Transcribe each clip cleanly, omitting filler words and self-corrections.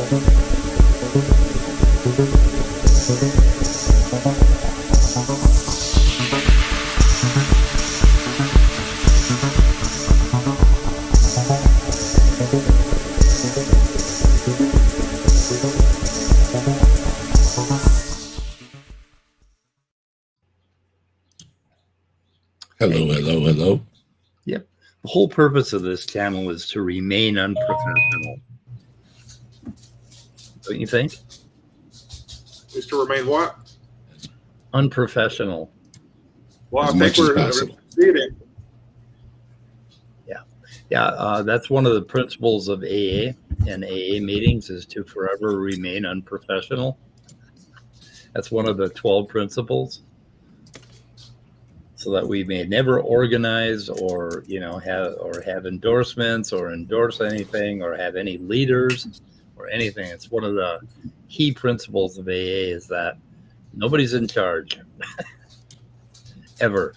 Hello. Yep. The whole purpose of this channel is to remain unprofessional. Don't you think? Is to remain what? Unprofessional. Well, As I think much as we're possible. succeeding. Yeah, that's one of the principles of AA and AA meetings is to forever remain unprofessional. That's one of the 12 principles. So that we may never organize or, have endorsements or endorse anything or have any leaders or anything. It's one of the key principles of AA is that nobody's in charge ever.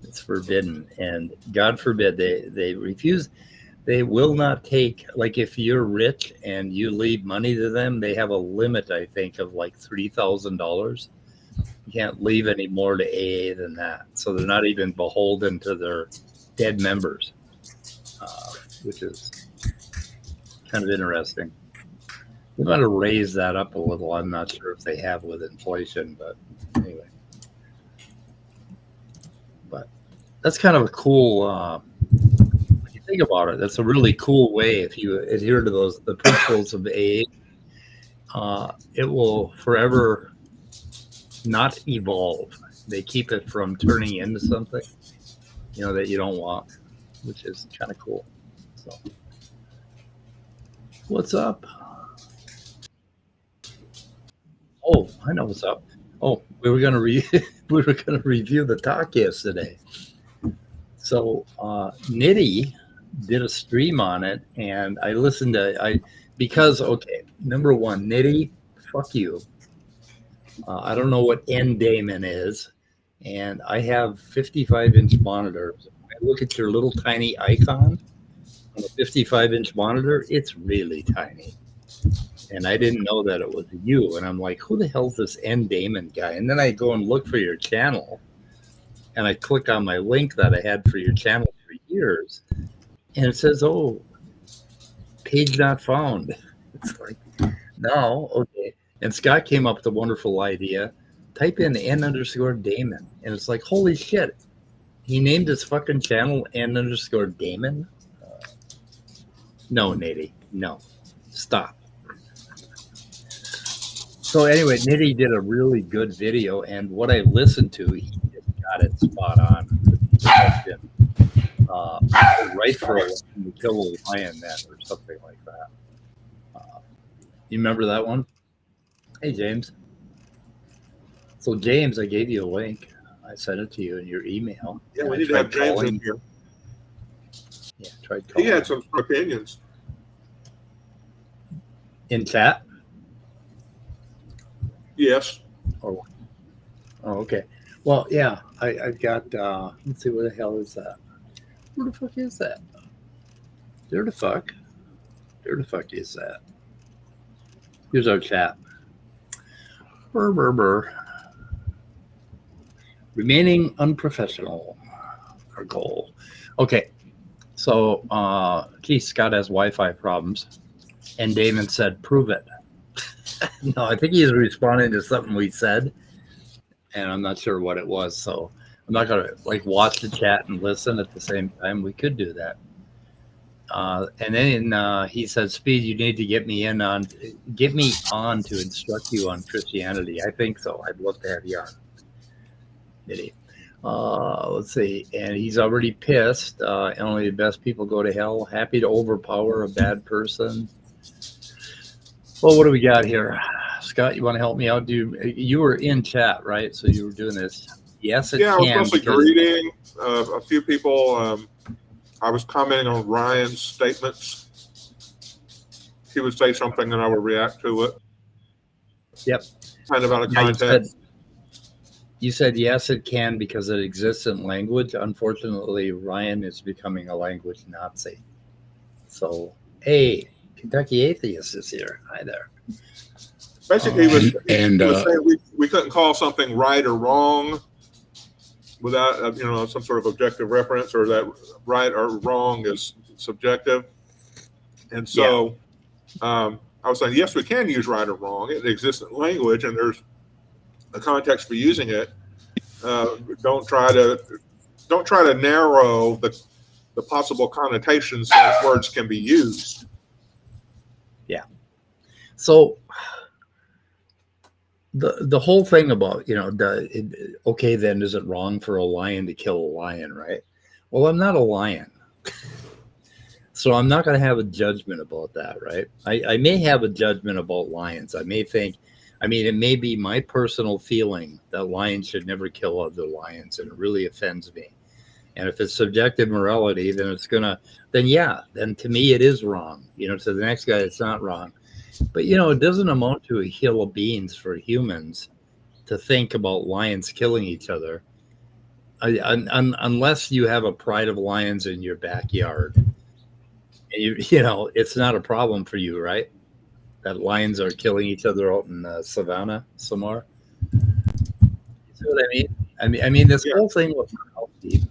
It's forbidden. And God forbid they refuse. They will not take, like if you're rich and you leave money to them, they have a limit, I think, of like $3,000. You can't leave any more to AA than that. So they're not even beholden to their dead members, which is kind of interesting. We might have raised that up a little. I'm not sure if they have with inflation, but anyway. But that's kind of a cool, when you think about it, that's a really cool way if you adhere to the principles of AA. It will forever not evolve. They keep it from turning into something, that you don't want, which is kind of cool. So, what's up? Oh, I know what's up. Oh, we were gonna review the talk yesterday. So, Nitty did a stream on it, and I listened to because number one, Nitty, fuck you. I don't know what N Damon is, and I have 55-inch monitors. When I look at your little tiny icon on a 55-inch monitor, it's really tiny. And I didn't know that it was you. And I'm like, who the hell's this N Damon guy? And then I go and look for your channel, and I click on my link that I had for your channel for years, and it says, oh, page not found. It's like, no, okay. And Scott came up with a wonderful idea. Type in N_Damon. And it's like, holy shit. He named his fucking channel N_Damon? No, Nitty. No. Stop. So anyway, Nitty did a really good video. And what I listened to, he just got it spot on. Right for a to kill a lion then or something like that. You remember that one? Hey, James. So, James, I gave you a link. I sent it to you in your email. Yeah, we need to have James in here. Yeah, tried calling. He had some opinions. In chat? Yes. Oh, okay. Well, yeah, I've got, let's see, where the hell is that? Where the fuck is that? Where the fuck is that? Here's our chat. Remaining unprofessional, our goal. Okay, so Scott has Wi-Fi problems, and Damon said, "Prove it." No, I think he's responding to something we said, and I'm not sure what it was. So I'm not gonna watch the chat and listen at the same time. We could do that. And then he said, Speed, you need to get me on to instruct you on Christianity. I think so. I'd love to have you on. Did he? Let's see. And he's already pissed. Only the best people go to hell. Happy to overpower a bad person. Well, what do we got here? Scott, you want to help me out? You were in chat, right? So you were doing this. Yes, it can. I was mostly greeting a few people. I was commenting on Ryan's statements. He would say something and I would react to it. Yep. Kind of out of context. You said yes, it can because it exists in language. Unfortunately, Ryan is becoming a language Nazi. So, A, Kentucky Atheist is here. Hi there. Basically, he was saying And we couldn't call something right or wrong without some sort of objective reference, or that right or wrong is subjective. And so I was saying, yes, we can use right or wrong. It exists in language, and there's a context for using it. Don't try to narrow the possible connotations that words can be used. So the whole thing about, okay, then is it wrong for a lion to kill a lion, right? Well, I'm not a lion. So I'm not going to have a judgment about that, right? I may have a judgment about lions. I may think, it may be my personal feeling that lions should never kill other lions, and it really offends me. And if it's subjective morality, then then to me it is wrong. To the next guy, it's not wrong. But, it doesn't amount to a hill of beans for humans to think about lions killing each other, unless you have a pride of lions in your backyard. And it's not a problem for you, right? That lions are killing each other out in the savannah somewhere. You see what I mean? This whole thing with morality.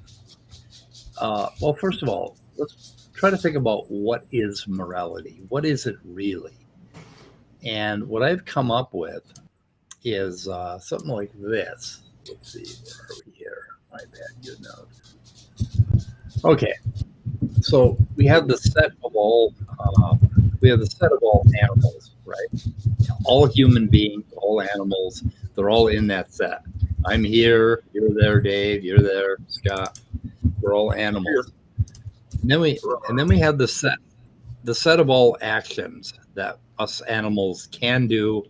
Well, first of all, let's try to think about what is morality. What is it really? And what I've come up with is something like this. Let's see, where are we here? My bad, good note. Okay, so we have the set of all animals, right? All human beings, all animals, they're all in that set. I'm here, you're there, Dave, you're there, Scott. We're all animals. And then we have the set of all actions that us animals can do,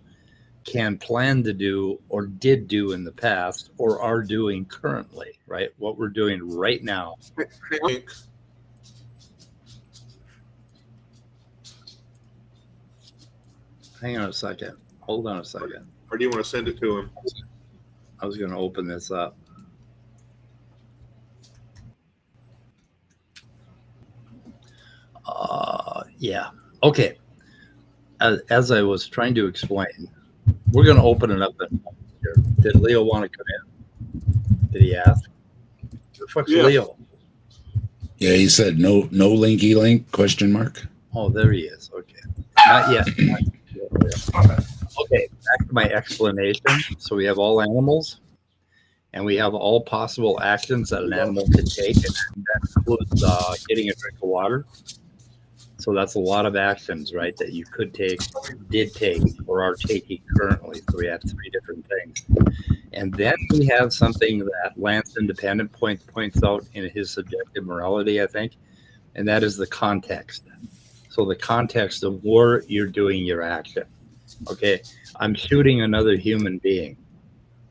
can plan to do, or did do in the past, or are doing currently, right? What we're doing right now. Hang on a second. Hold on a second. Or do you want to send it to him? I was going to open this up. Yeah. Okay. As I was trying to explain, we're going to open it up here. Did Leo want to come in? Did he ask? Who the fuck's Leo? Yeah, he said no linky link, question mark. Oh, there he is. Okay. Not yet. Okay, back to my explanation. So we have all animals, and we have all possible actions that an animal can take, and that includes getting a drink of water. So that's a lot of actions, right, that you could take, did take, or are taking currently. So we have 3 different things. And then we have something that Lance Independent points out in his subjective morality, I think, and that is the context. So the context of where you're doing your action. Okay, I'm shooting another human being.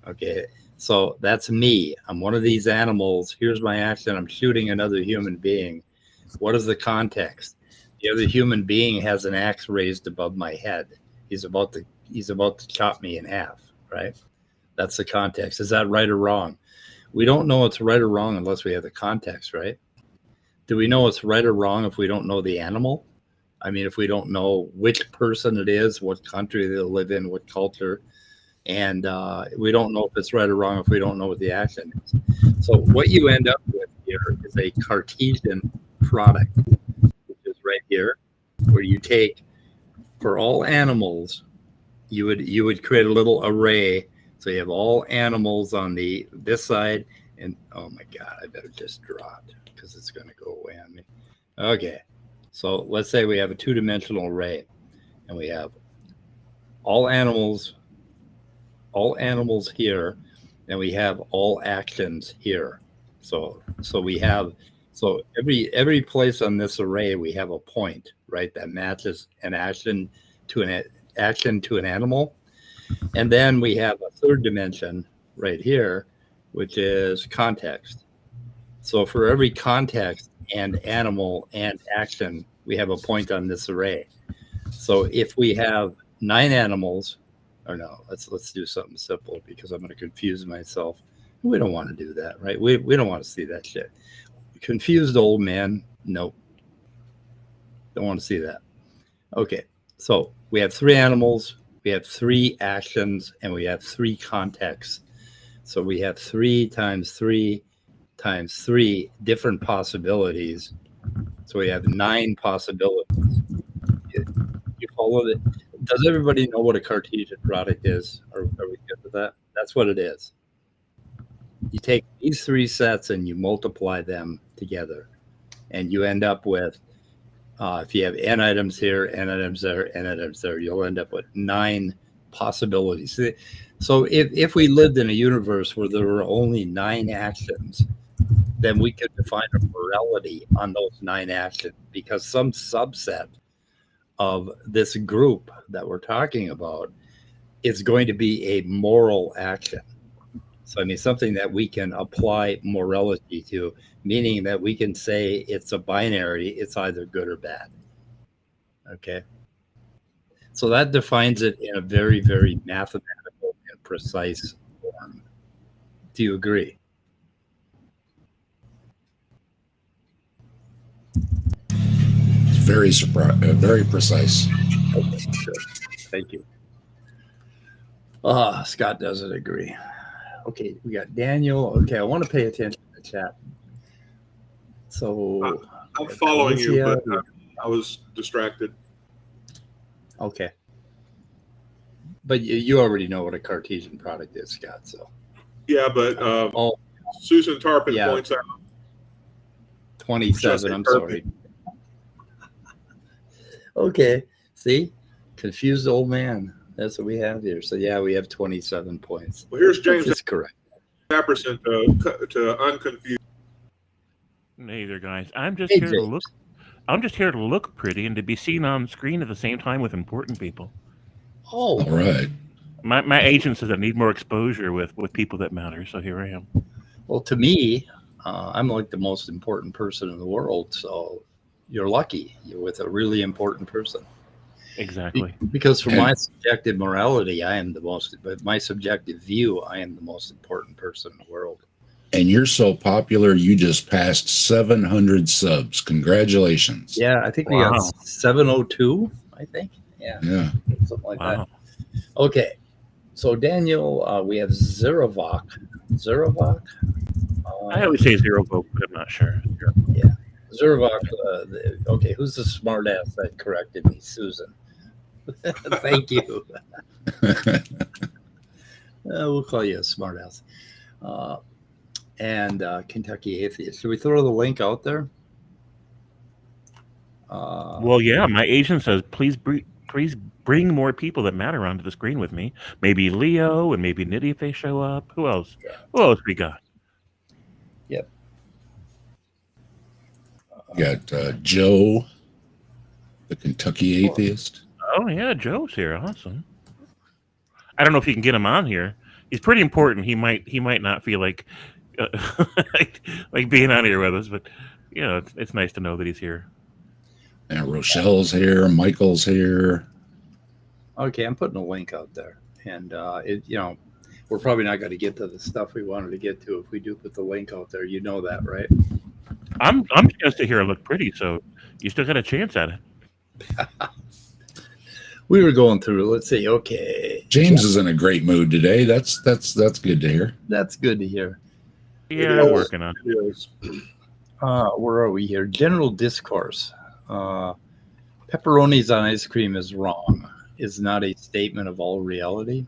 Okay, so that's me. I'm one of these animals. Here's my action. I'm shooting another human being. What is the context? The other human being has an axe raised above my head. He's about to chop me in half, right? That's the context. Is that right or wrong? We don't know it's right or wrong unless we have the context, right? Do we know it's right or wrong if we don't know the animal? If we don't know which person it is, what country they live in, what culture, and we don't know if it's right or wrong if we don't know what the action is. So what you end up with here is a Cartesian product, which is right here, where you take, for all animals, you would create a little array. So you have all animals on this side, and oh my God, I better just draw it because it's going to go away on me. Okay. So let's say we have a 2-dimensional array, and we have all animals here, and we have all actions here. So every place on this array we have a point, right, that matches an action to an animal, and then we have a 3rd dimension right here, which is context. So for every context and animal and action, we have a point on this array. So if we have 9 animals, or no, let's do something simple because I'm going to confuse myself. We don't want to do that, right? We don't want to see that shit. Confused old man, nope. Don't want to see that. Okay, so we have 3 animals, we have 3 actions, and we have 3 contexts. So we have 3 times 3 times 3 different possibilities. So we have 9 possibilities. You follow it? Does everybody know what a Cartesian product is? Are we good with that? That's what it is. You take these 3 sets and you multiply them together, and you end up with, if you have n items here, n items there, n items there, you'll end up with 9 possibilities. So if we lived in a universe where there were only 9 actions, then we could define a morality on those 9 actions, because some subset of this group that we're talking about is going to be a moral action. So, I mean, something that we can apply morality to, meaning that we can say it's a binary, it's either good or bad. Okay. So that defines it in a very, very mathematical and precise form. Do you agree? It's very precise. Okay, good. Thank you. Scott doesn't agree. Okay, we got Daniel. Okay, I want to pay attention to the chat. So I'm following you, Alicia. but I was distracted. Okay. But you already know what a Cartesian product is, Scott. So Yeah, but oh, Susan Tarpon Yeah. points out 27. Just I'm perfect. sorry. Okay. See, confused old man. That's what we have here. So yeah, we have 27 points. Well, here's James That's correct. Apperson to unconfuse. Hey there, guys. I'm just Hey, here to James. look. I'm just here to look pretty and to be seen on screen at the same time with important people. All Oh, right. My agent says I need more exposure with people that matter, so here I am. well, to me, I'm like the most important person in the world. So you're lucky. You're with a really important person. Exactly. Because for And- my subjective morality, I am the most, but my subjective view, I am the most important person in the world. And you're so popular, you just passed 700 subs. Congratulations. Yeah, I think we Wow. got 702, I think. Yeah, Yeah. something like Wow. that. Okay. So, Daniel, we have Zerovok. Zerovok? I always say zero vote, but I'm not sure. Zerovok. Okay, who's the smart ass that corrected me? Susan. Thank you. We'll call you a smart ass. And Kentucky Atheist. Should we throw the link out there? Well, yeah, my agent says please bring more people that matter onto the screen with me. Maybe Leo and maybe Nitty if they show up. Who else? Who else we got? Yep. You got Joe, the Kentucky Atheist. Oh yeah, Joe's here. Awesome. I don't know if you can get him on here. He's pretty important. He might not feel like like being on here with us, but you know, it's nice to know that he's here. And Rochelle's here. Michael's here. Okay, I'm putting a link out there, and we're probably not going to get to the stuff we wanted to get to if we do put the link out there. You know that, right? I'm just to hear her look pretty, so you still got a chance at it. We were going through. Let's see. Okay, James is in a great mood today. That's good to hear. that's good to hear. Yeah, is. I'm working on it. It is. Where are we here? General discourse. Pepperonis on ice cream is wrong. Is not a statement of all reality.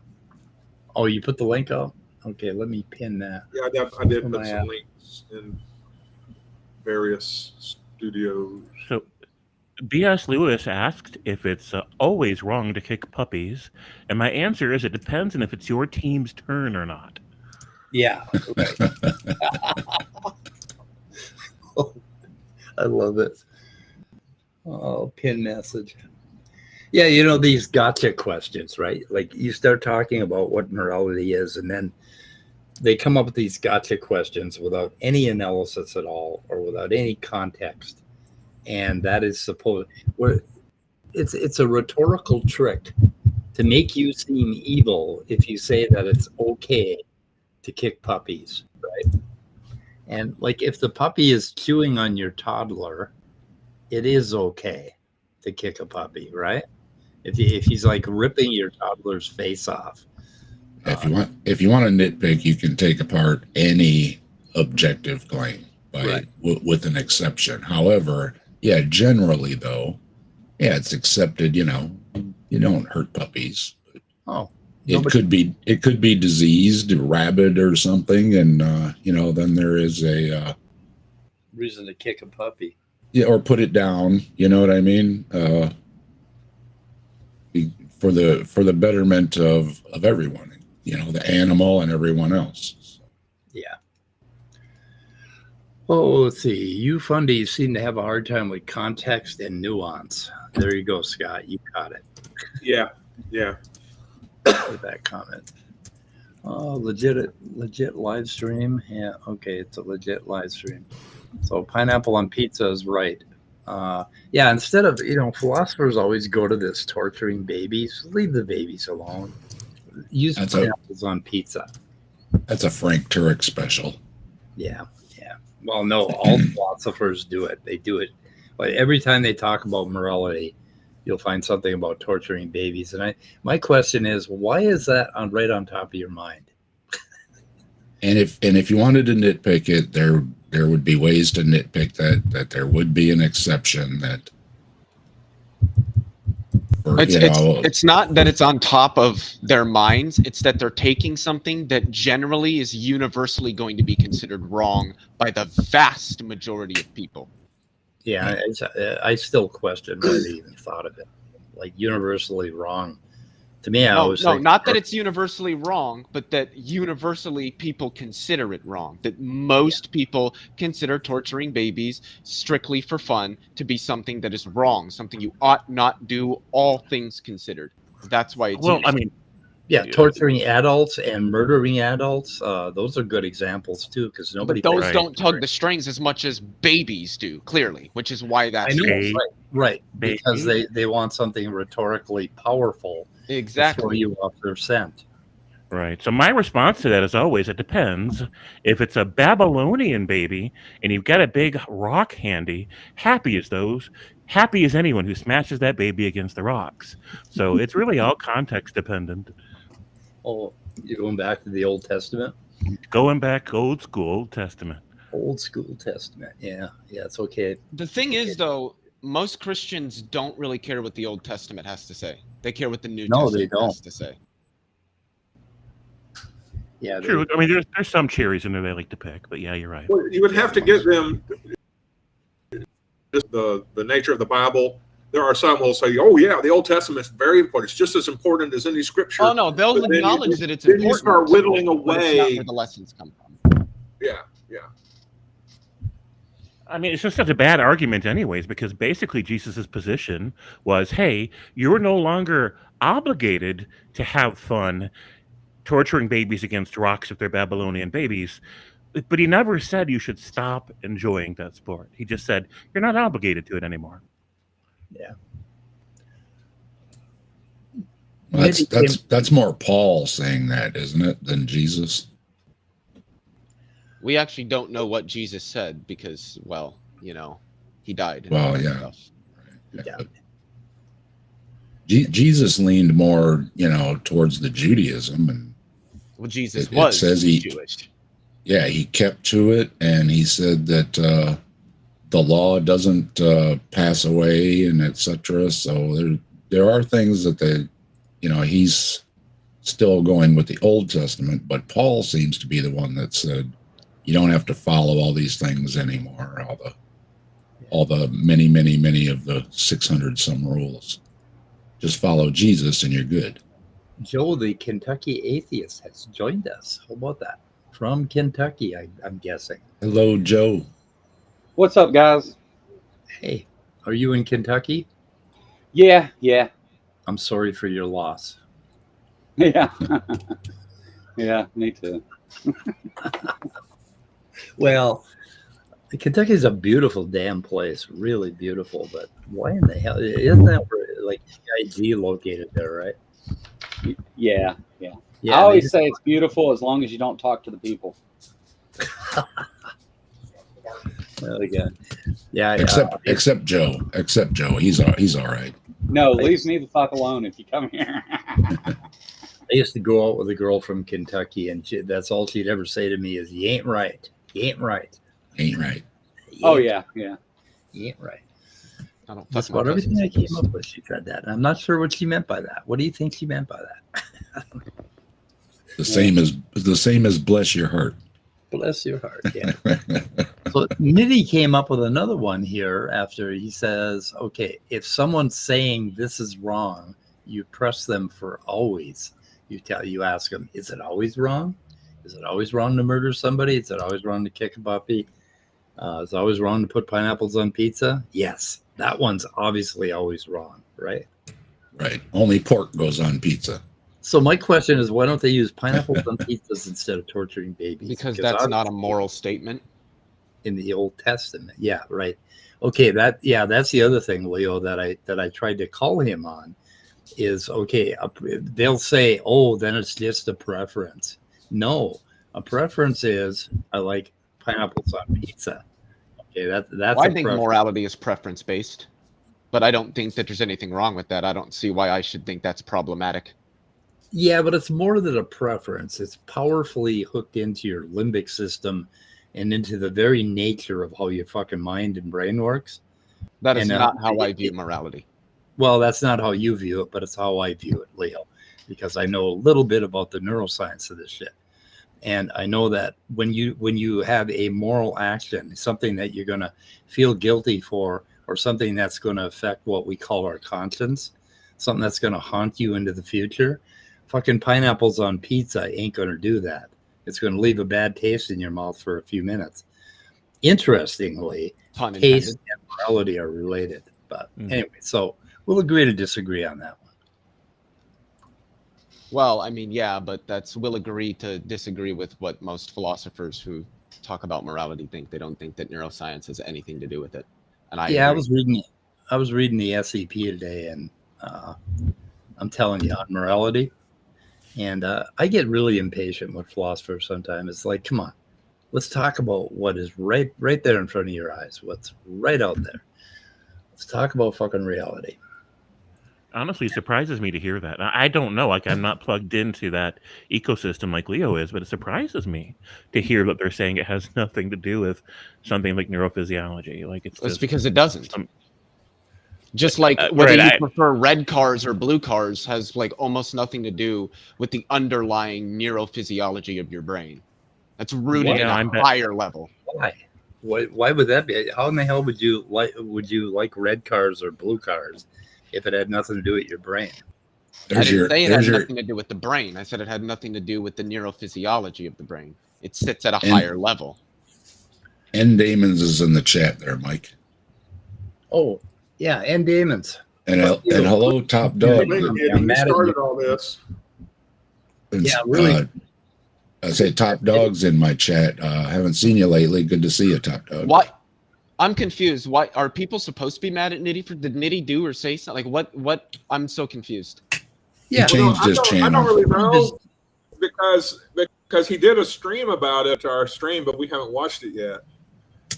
Oh, you put the link up? Okay, let me pin that. Yeah, I did Where am put I some at? links in various studios. So, B.S. Lewis asked if it's always wrong to kick puppies, and my answer is it depends on if it's your team's turn or not. Yeah. Right. I love it. Oh, pin message. Yeah, these gotcha questions, right? Like you start talking about what morality is, and then they come up with these gotcha questions without any analysis at all or without any context. And that is supposed it's a rhetorical trick to make you seem evil if you say that it's okay to kick puppies, right? And like if the puppy is chewing on your toddler, it is okay to kick a puppy, right? If he's like ripping your toddler's face off. If you want to nitpick, you can take apart any objective claim with an exception. However, yeah, generally though, yeah, it's accepted. You don't hurt puppies. Oh, it could be diseased, rabid, or something, and then there is a reason to kick a puppy. Yeah, or put it down. You know what I mean? For the betterment of everyone. The animal and everyone else. Yeah. Oh, let's see. You fundies seem to have a hard time with context and nuance. There you go, Scott. You caught it. Yeah. With that comment. Oh, legit live stream. Yeah, okay, it's a legit live stream. So pineapple on pizza is right. Yeah, instead of, philosophers always go to this torturing babies. Leave the babies alone. Use pineapples on pizza. That's a Frank Turek special. Yeah. Well, no, all philosophers do it. They do it. But every time they talk about morality, you'll find something about torturing babies. And my question is, why is that right on top of your mind? And if you wanted to nitpick it, there would be ways to nitpick that there would be an exception that. It's not that it's on top of their minds. It's that they're taking something that generally is universally going to be considered wrong by the vast majority of people. Yeah, I still question why they even thought of it. Like universally wrong. To me, not that it's universally wrong, but that universally people consider it wrong. That most people consider torturing babies strictly for fun to be something that is wrong, something you ought not do, all things considered. That's why it's torturing adults and murdering adults, those are good examples too, because nobody. But those don't tug the strings as much as babies do, clearly, which is why that's right. Because they want something rhetorically powerful. Exactly. To throw you off their scent. Right. So my response to that is always, it depends. If it's a Babylonian baby and you've got a big rock handy, happy as anyone who smashes that baby against the rocks. So it's really all context dependent. Oh, you're going back to the Old Testament? Going back old school Old Testament. Old school Testament. Yeah, it's okay. The thing is, though, most Christians don't really care what the Old Testament has to say. They care what the New Testament has to say. Yeah, true. I mean, there's some cherries in there they like to pick, but yeah, you're right. Well, you would have to get them just the nature of the Bible. There are some who will say, "Oh yeah, the Old Testament is very important. It's just as important as any scripture." Oh no, they'll acknowledge that it's important. Then you start whittling away. That's not where the lessons come from. Yeah. I mean, it's just such a bad argument anyways, because basically Jesus' position was, hey, you're no longer obligated to have fun torturing babies against rocks if they're Babylonian babies. But he never said you should stop enjoying that sport. He just said, you're not obligated to it anymore. Yeah. Well, that's more Paul saying that, isn't it, than Jesus? We actually don't know what Jesus said because, he died. Well, yeah. Jesus leaned more, towards the Judaism, and Jesus was Jewish. Yeah, he kept to it, and he said that the law doesn't pass away, and etc. So there are things that he's still going with the Old Testament, but Paul seems to be the one that said, you don't have to follow all these things anymore, all the many of the 600 some rules. Just follow Jesus and you're good. Joe, the Kentucky atheist, has joined us. How about that? From Kentucky, I'm guessing. Hello, Joe. What's up, guys? Hey, are you in Kentucky? Yeah. I'm sorry for your loss. Yeah. Yeah, me too. Well, Kentucky is a beautiful damn place, really beautiful. But why in the hell isn't that where CIG located there, right? Yeah. I always say it's beautiful as long as you don't talk to the people. Again, yeah. Except Joe. Except Joe. He's all right. No, leave me the fuck alone if you come here. I used to go out with a girl from Kentucky, and that's all she'd ever say to me is, "You ain't right. You ain't right. Ain't right." Oh yeah. You ain't right. I don't That's fuck my about everything I cousins. came up with. She said that. And I'm not sure what she meant by that. What do you think she meant by that? The same as bless your heart. Bless your heart. Yeah. So Nitty came up with another one here after he says, okay, if someone's saying this is wrong, you press them for always. You ask them, is it always wrong? Is it always wrong to murder somebody? Is it always wrong to kick a puppy? Is it always wrong to put pineapples on pizza? Yes. That one's obviously always wrong, right? Right. Only pork goes on pizza. So my question is, why don't they use pineapples on pizzas instead of torturing babies? Because that's not a moral statement. In the Old Testament. Yeah, right. Okay, that's the other thing, Leo, that I tried to call him on is, okay, they'll say, oh, then it's just a preference. No, a preference is I like pineapples on pizza. Okay, that's Well, I think morality is preference based, but I don't think that there's anything wrong with that. I don't see why I should think that's problematic. Yeah, but it's more than a preference. It's powerfully hooked into your limbic system and into the very nature of how your fucking mind and brain works. That is not how I view morality. Well, that's not how you view it, but it's how I view it, Leo, because I know a little bit about the neuroscience of this shit. And I know that when you have a moral action, something that you're going to feel guilty for, or something that's going to affect what we call our conscience, something that's going to haunt you into the future, fucking pineapples on pizza ain't going to do that. It's going to leave a bad taste in your mouth for a few minutes. Interestingly, taste and morality are related. But anyway, so we'll agree to disagree on that one. Well, I mean, yeah, but we'll agree to disagree with what most philosophers who talk about morality think. They don't think that neuroscience has anything to do with it. And I agree. I was reading the SEP today, and I'm telling you, on morality, and I get really impatient with philosophers sometimes. It's like, come on, let's talk about what is right there in front of your eyes, what's right out there. Let's talk about fucking reality. Honestly, it surprises me to hear that. I don't know. Like, I'm not plugged into that ecosystem like Leo is, but it surprises me to hear that they're saying it has nothing to do with something like neurophysiology. Like, it's because it doesn't. Just like whether you prefer red cars or blue cars has like almost nothing to do with the underlying neurophysiology of your brain. That's rooted in a higher level. Why would that be? How in the hell would you like red cars or blue cars if it had nothing to do with your brain? I didn't say it had nothing to do with the brain. I said it had nothing to do with the neurophysiology of the brain. It sits at a higher level. N. Damons is in the chat there, Mike. Oh, yeah, N. Damons. And hello, Top Dog. You started all this. Yeah, really. I say Top Dog's in my chat. Haven't seen you lately. Good to see you, Top Dog. Why? I'm confused. Why are people supposed to be mad at Nitty did Nitty do or say something? Like what? I'm so confused. Yeah, he changed his channel. I don't really know because he did a stream about it to our stream, but we haven't watched it yet.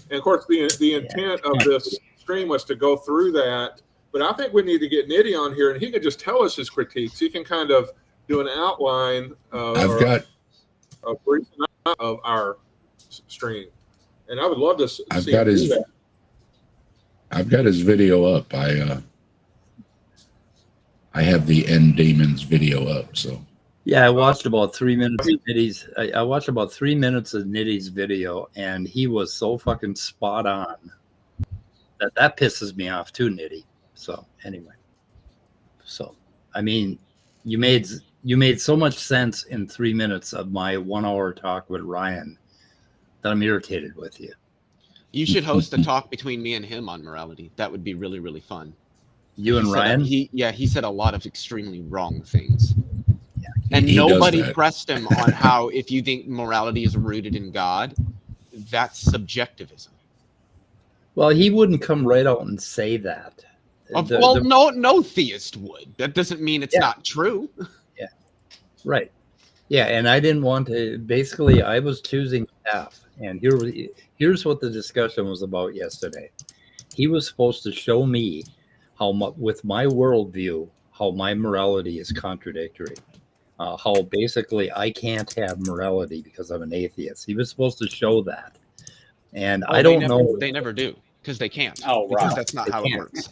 And of course, the intent of this stream was to go through that. But I think we need to get Nitty on here, and he could just tell us his critiques. He can kind of do an outline of our stream. And I would love to see him do that. I've got his video up. I have the N. Damon's video up. So yeah, I watched about 3 minutes of Nitty's. I watched about 3 minutes of Nitty's video, and he was so fucking spot on that pisses me off too, Nitty. So anyway, I mean, you made so much sense in 3 minutes of my 1 hour talk with Ryan that I'm irritated with you. You should host a talk between me and him on morality. That would be really, really fun. You and Ryan? He said a lot of extremely wrong things. Yeah, and nobody pressed him on how if you think morality is rooted in God, that's subjectivism. Well, he wouldn't come right out and say that. No theist would. That doesn't mean it's not true. Yeah, right. Yeah, and I didn't want to. Basically, I was choosing path, and here's what the discussion was about yesterday. He was supposed to show me with my worldview, how my morality is contradictory. How basically I can't have morality because I'm an atheist. He was supposed to show that, and I don't know. They never do because they can't. Oh, Because right. that's not They how it can't. works.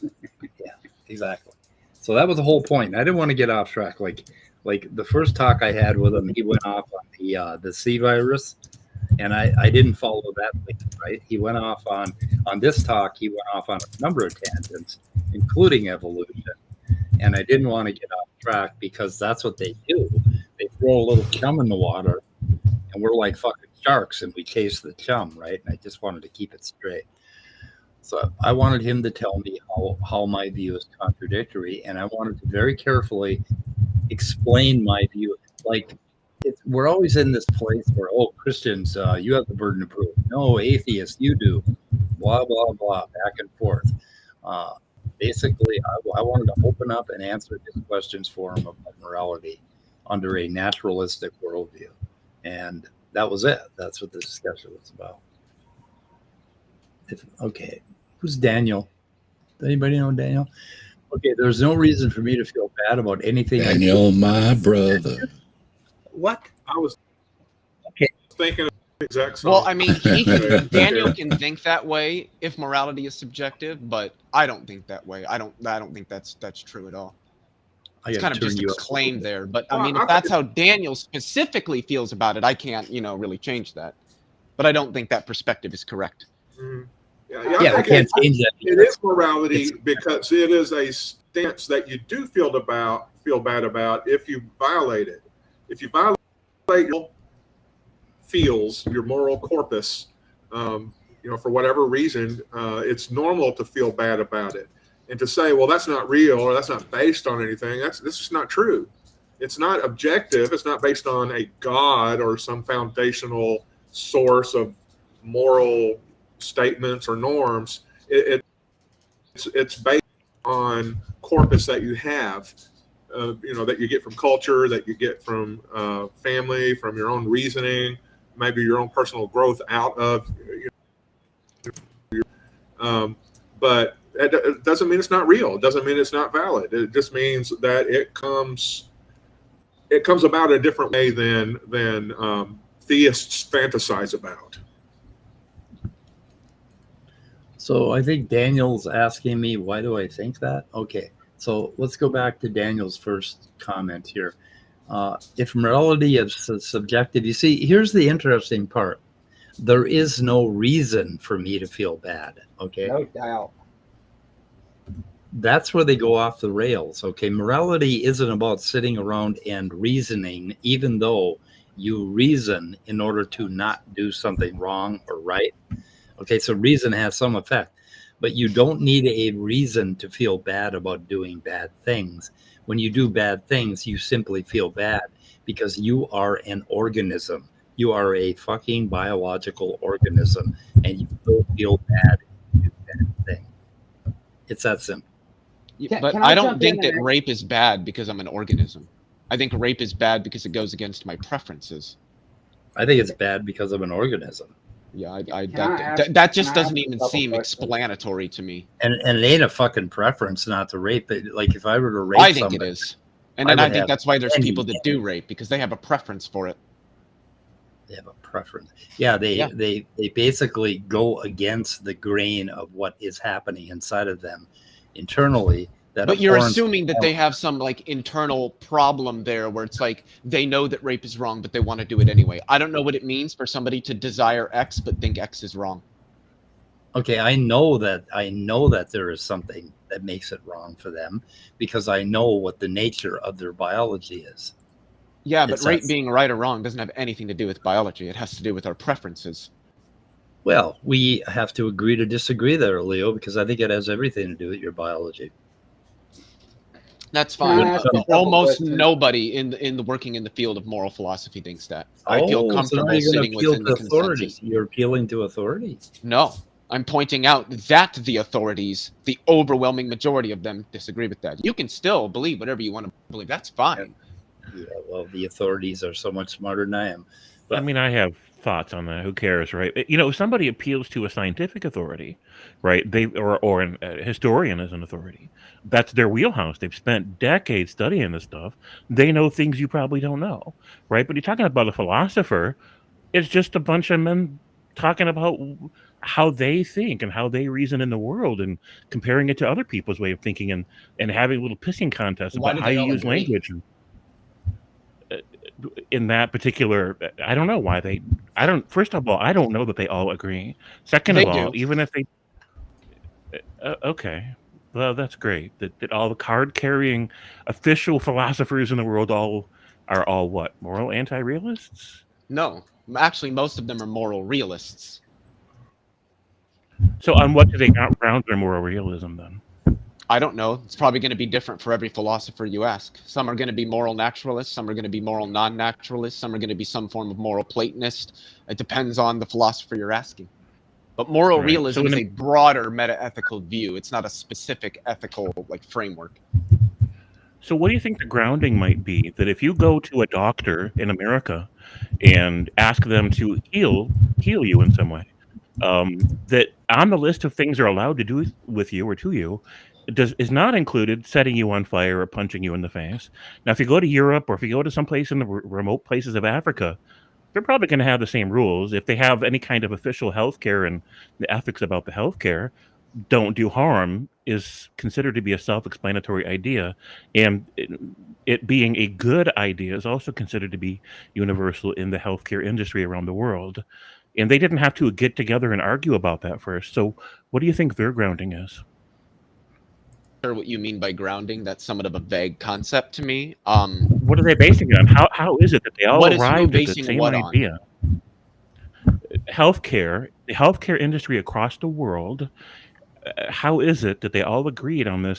Yeah, exactly. So that was the whole point. I didn't want to get off track. Like the first talk I had with him, he went off on the C virus, and I didn't follow that link, right? He went off on this talk. He went off on a number of tangents, including evolution, and I didn't want to get off track because that's what they do. They throw a little chum in the water, and we're like fucking sharks, and we chase the chum, right? And I just wanted to keep it straight. So I wanted him to tell me how my view is contradictory, and I wanted to very carefully explain my view. Like, we're always in this place where, oh, Christians, you have the burden of proof. No, atheists, you do. Blah, blah, blah, back and forth. Basically, I wanted to open up and answer his questions for him about morality under a naturalistic worldview. And that was it. That's what the discussion was about. Okay. Who's Daniel? Does anybody know Daniel? Okay, there's no reason for me to feel bad about anything. Daniel, my brother. What? I was Okay. thinking of the exact same. Well, I mean, Daniel can think that way if morality is subjective, but I don't think that way. I don't think that's true at all. It's kind of just a claim there. But I mean, if that's how Daniel specifically feels about it, I can't, really change that. But I don't think that perspective is correct. Mm-hmm. I can't change that. It is morality because it is a stance that you do feel bad about if you violate it. If you violate your feels, your moral corpus, for whatever reason, it's normal to feel bad about it. And to say, well, that's not real or that's not based on anything, that's just not true. It's not objective. It's not based on a God or some foundational source of moral statements or norms. It's based on corpus that you have, that you get from culture, that you get from family, from your own reasoning, maybe your own personal growth out of. But it doesn't mean it's not real. It doesn't mean it's not valid. It just means that it comes about a different way than theists fantasize about. So I think Daniel's asking me, why do I think that? Okay, so let's go back to Daniel's first comment here. If morality is subjective, you see, here's the interesting part. There is no reason for me to feel bad, okay? No doubt. That's where they go off the rails, okay? Morality isn't about sitting around and reasoning, even though you reason in order to not do something wrong or right. Okay, so reason has some effect, but you don't need a reason to feel bad about doing bad things. When you do bad things, you simply feel bad because you are an organism. You are a fucking biological organism, and you will feel bad if you do bad things. It's that simple. But I don't think that rape is bad because I'm an organism. I think rape is bad because it goes against my preferences. I think it's bad because I'm an organism. Yeah, that just doesn't even seem explanatory to me. And it ain't a fucking preference not to rape it. Like if I were to rape I think somebody, it is. And then I think that's why there's people that do rape, because they have a preference for it. They have a preference. Yeah, they basically go against the grain of what is happening inside of them internally. But you're assuming that they have some like internal problem there where it's like they know that rape is wrong, but they want to do it anyway. I don't know what it means for somebody to desire X but think X is wrong. Okay, I know that there is something that makes it wrong for them because I know what the nature of their biology is. Yeah, but rape being right or wrong doesn't have anything to do with biology. It has to do with our preferences. Well, we have to agree to disagree there, Leo, because I think it has everything to do with your biology. That's fine. Almost nobody in the working in the field of moral philosophy thinks that. I feel comfortable sitting within the consensus. You're appealing to authority. No, I'm pointing out that the authorities, the overwhelming majority of them, disagree with that. You can still believe whatever you want to believe. That's fine. Yeah, well, the authorities are so much smarter than I am. But I mean, I have thoughts on that. Who cares, right? You know, if somebody appeals to a scientific authority, right? A historian as an authority. That's their wheelhouse. They've spent decades studying this stuff. They know things you probably don't know, right? But you're talking about a philosopher. It's just a bunch of men talking about how they think and how they reason in the world and comparing it to other people's way of thinking and having little pissing contests Why about do how they you all use agree? language. In that particular, I don't know why they. I don't. First of all, I don't know that they all agree. Second They of all, do. even if they, okay, well, that's great. That all the card-carrying official philosophers in the world are all what, moral anti-realists? No, actually, most of them are moral realists. So on what do they ground their moral realism then? I don't know. It's probably going to be different for every philosopher you ask. Some are going to be moral naturalists. Some are going to be moral non-naturalists. Some are going to be some form of moral Platonist. It depends on the philosopher you're asking. But moral Right. realism So is a broader meta-ethical view. It's not a specific ethical framework. So what do you think the grounding might be? That if you go to a doctor in America and ask them to heal you in some way, that on the list of things they're allowed to do with you or to you is not included setting you on fire or punching you in the face. Now, if you go to Europe or if you go to some place in the remote places of Africa, they're probably going to have the same rules. If they have any kind of official healthcare and the ethics about the healthcare, don't do harm is considered to be a self-explanatory idea, and it being a good idea is also considered to be universal in the healthcare industry around the world. And they didn't have to get together and argue about that first. So what do you think their grounding is? Sure, what you mean by grounding? That's somewhat of a vague concept to me. What are they basing it on? How is it that they all What is who arrived at the basing same what on? idea? The healthcare industry across the world, how is it that they all agreed on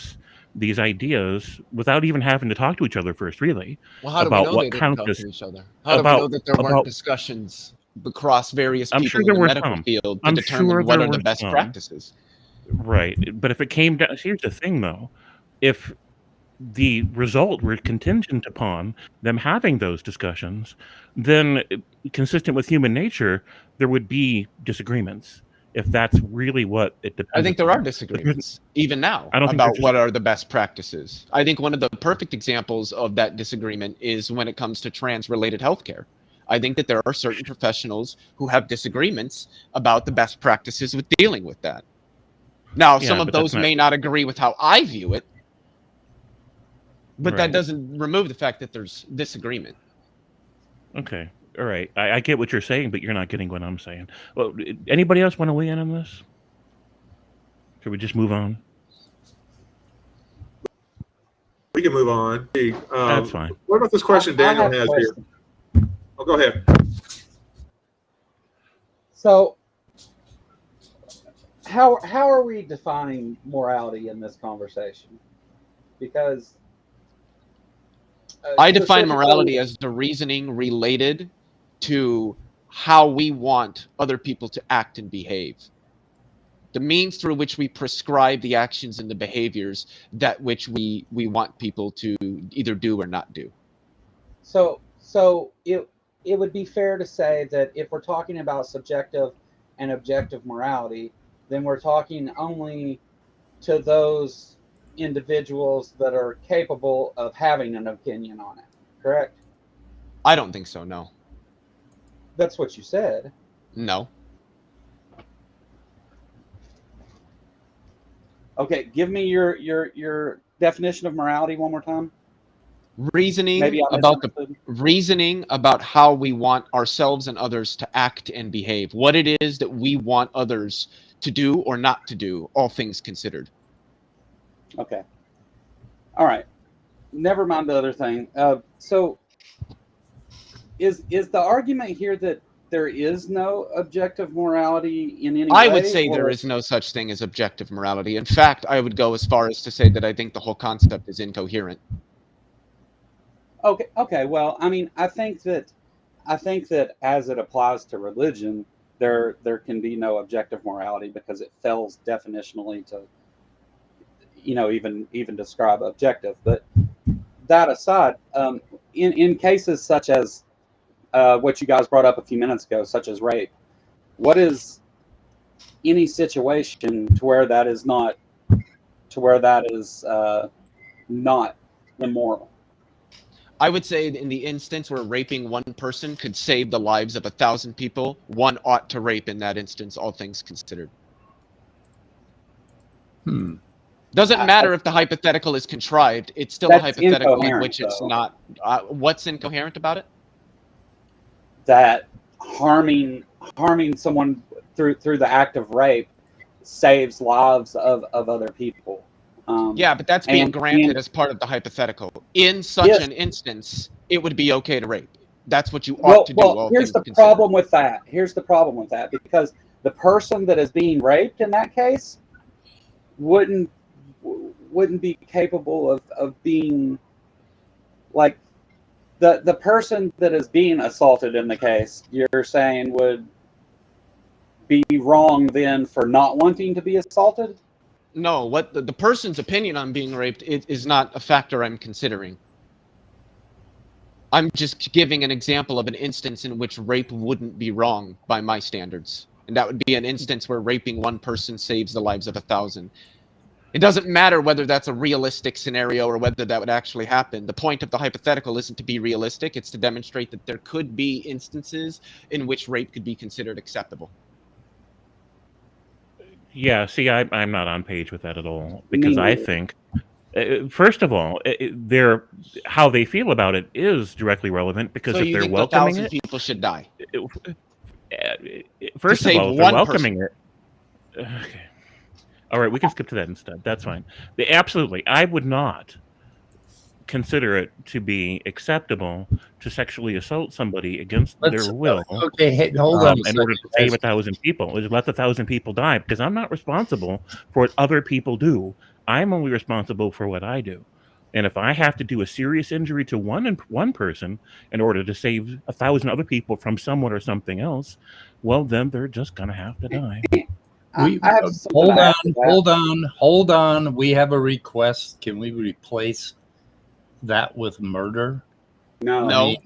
these ideas without even having to talk to each other first, really, Well, how do we about know what they didn't talk counts to each other? How do we know that there weren't discussions across various I'm people sure in there the were medical some. field to I'm determine sure what there are the were best some. practices? Right. But if it came down, here's the thing though. If the result were contingent upon them having those discussions, then consistent with human nature, there would be disagreements. If that's really what it depends I think there are upon. disagreements, even now, I don't think about there's what are the best practices. I think one of the perfect examples of that disagreement is when it comes to trans-related healthcare. I think that there are certain professionals who have disagreements about the best practices with dealing with that. Now, some of but that's those not may not agree with how I view it, but that right. doesn't remove the fact that there's disagreement. Okay. All right. I get what you're saying, but you're not getting what I'm saying. Well, anybody else want to weigh in on this? Should we just move on? We can move on. That's fine. What about this question I Daniel have a has here? question. Oh, go ahead. So, how are we defining morality in this conversation? Because I define specifically- morality as the reasoning related to how we want other people to act and behave. The means through which we prescribe the actions and the behaviors that which we want people to either do or not do. So it would be fair to say that if we're talking about subjective and objective morality, then we're talking only to those individuals that are capable of having an opinion on it, correct? I don't think so, no. That's what you said. No. Okay, give me your definition of morality one more time. Reasoning Maybe I about misunderstood. reasoning about how we want ourselves and others to act and behave. What it is that we want others to do or not to do, all things considered. Okay. All right. Never mind the other thing. So is the argument here that there is no objective morality in any way? I would say there is no such thing as objective morality. In fact, I would go as far as to say that I think the whole concept is incoherent. Okay. Well, I mean, I think that as it applies to religion, there can be no objective morality because it fails definitionally to, even describe objective. But that aside, in cases such as what you guys brought up a few minutes ago, such as rape, what is any situation to where that is not immoral? I would say in the instance where raping one person could save the lives of 1,000 people, one ought to rape in that instance, all things considered. Doesn't matter if the hypothetical is contrived. It's still a hypothetical in which it's not. What's incoherent about it? That harming someone through the act of rape saves lives of other people. Yeah, but that's being granted as part of the hypothetical. In such an instance, it would be okay to rape. That's what you ought to do. Well, here's the problem with that. Because the person that is being raped in that case wouldn't be capable of being like the person that is being assaulted in the case. You're saying would be wrong then for not wanting to be assaulted? No, what the person's opinion on being raped is not a factor I'm considering. I'm just giving an example of an instance in which rape wouldn't be wrong by my standards. And that would be an instance where raping one person saves the lives of 1,000. It doesn't matter whether that's a realistic scenario or whether that would actually happen. The point of the hypothetical isn't to be realistic. It's to demonstrate that there could be instances in which rape could be considered acceptable. Yeah, see, I'm not on page with that at all, because I think, first of all, how they feel about it is directly relevant, because so if they're welcoming 1,000 it, people should die. First of all, if they're welcoming it, okay. All right, we can skip to that instead. That's fine. Absolutely, I would not consider it to be acceptable to sexually assault somebody against their will. Okay, hold on. In order to save 1,000 people, is let the 1,000 people die, because I'm not responsible for what other people do. I'm only responsible for what I do. And if I have to do a serious injury to one person in order to save 1,000 other people from someone or something else, well, then they're just gonna have to die. Hold on. We have a request. Can we replace that with murder? No.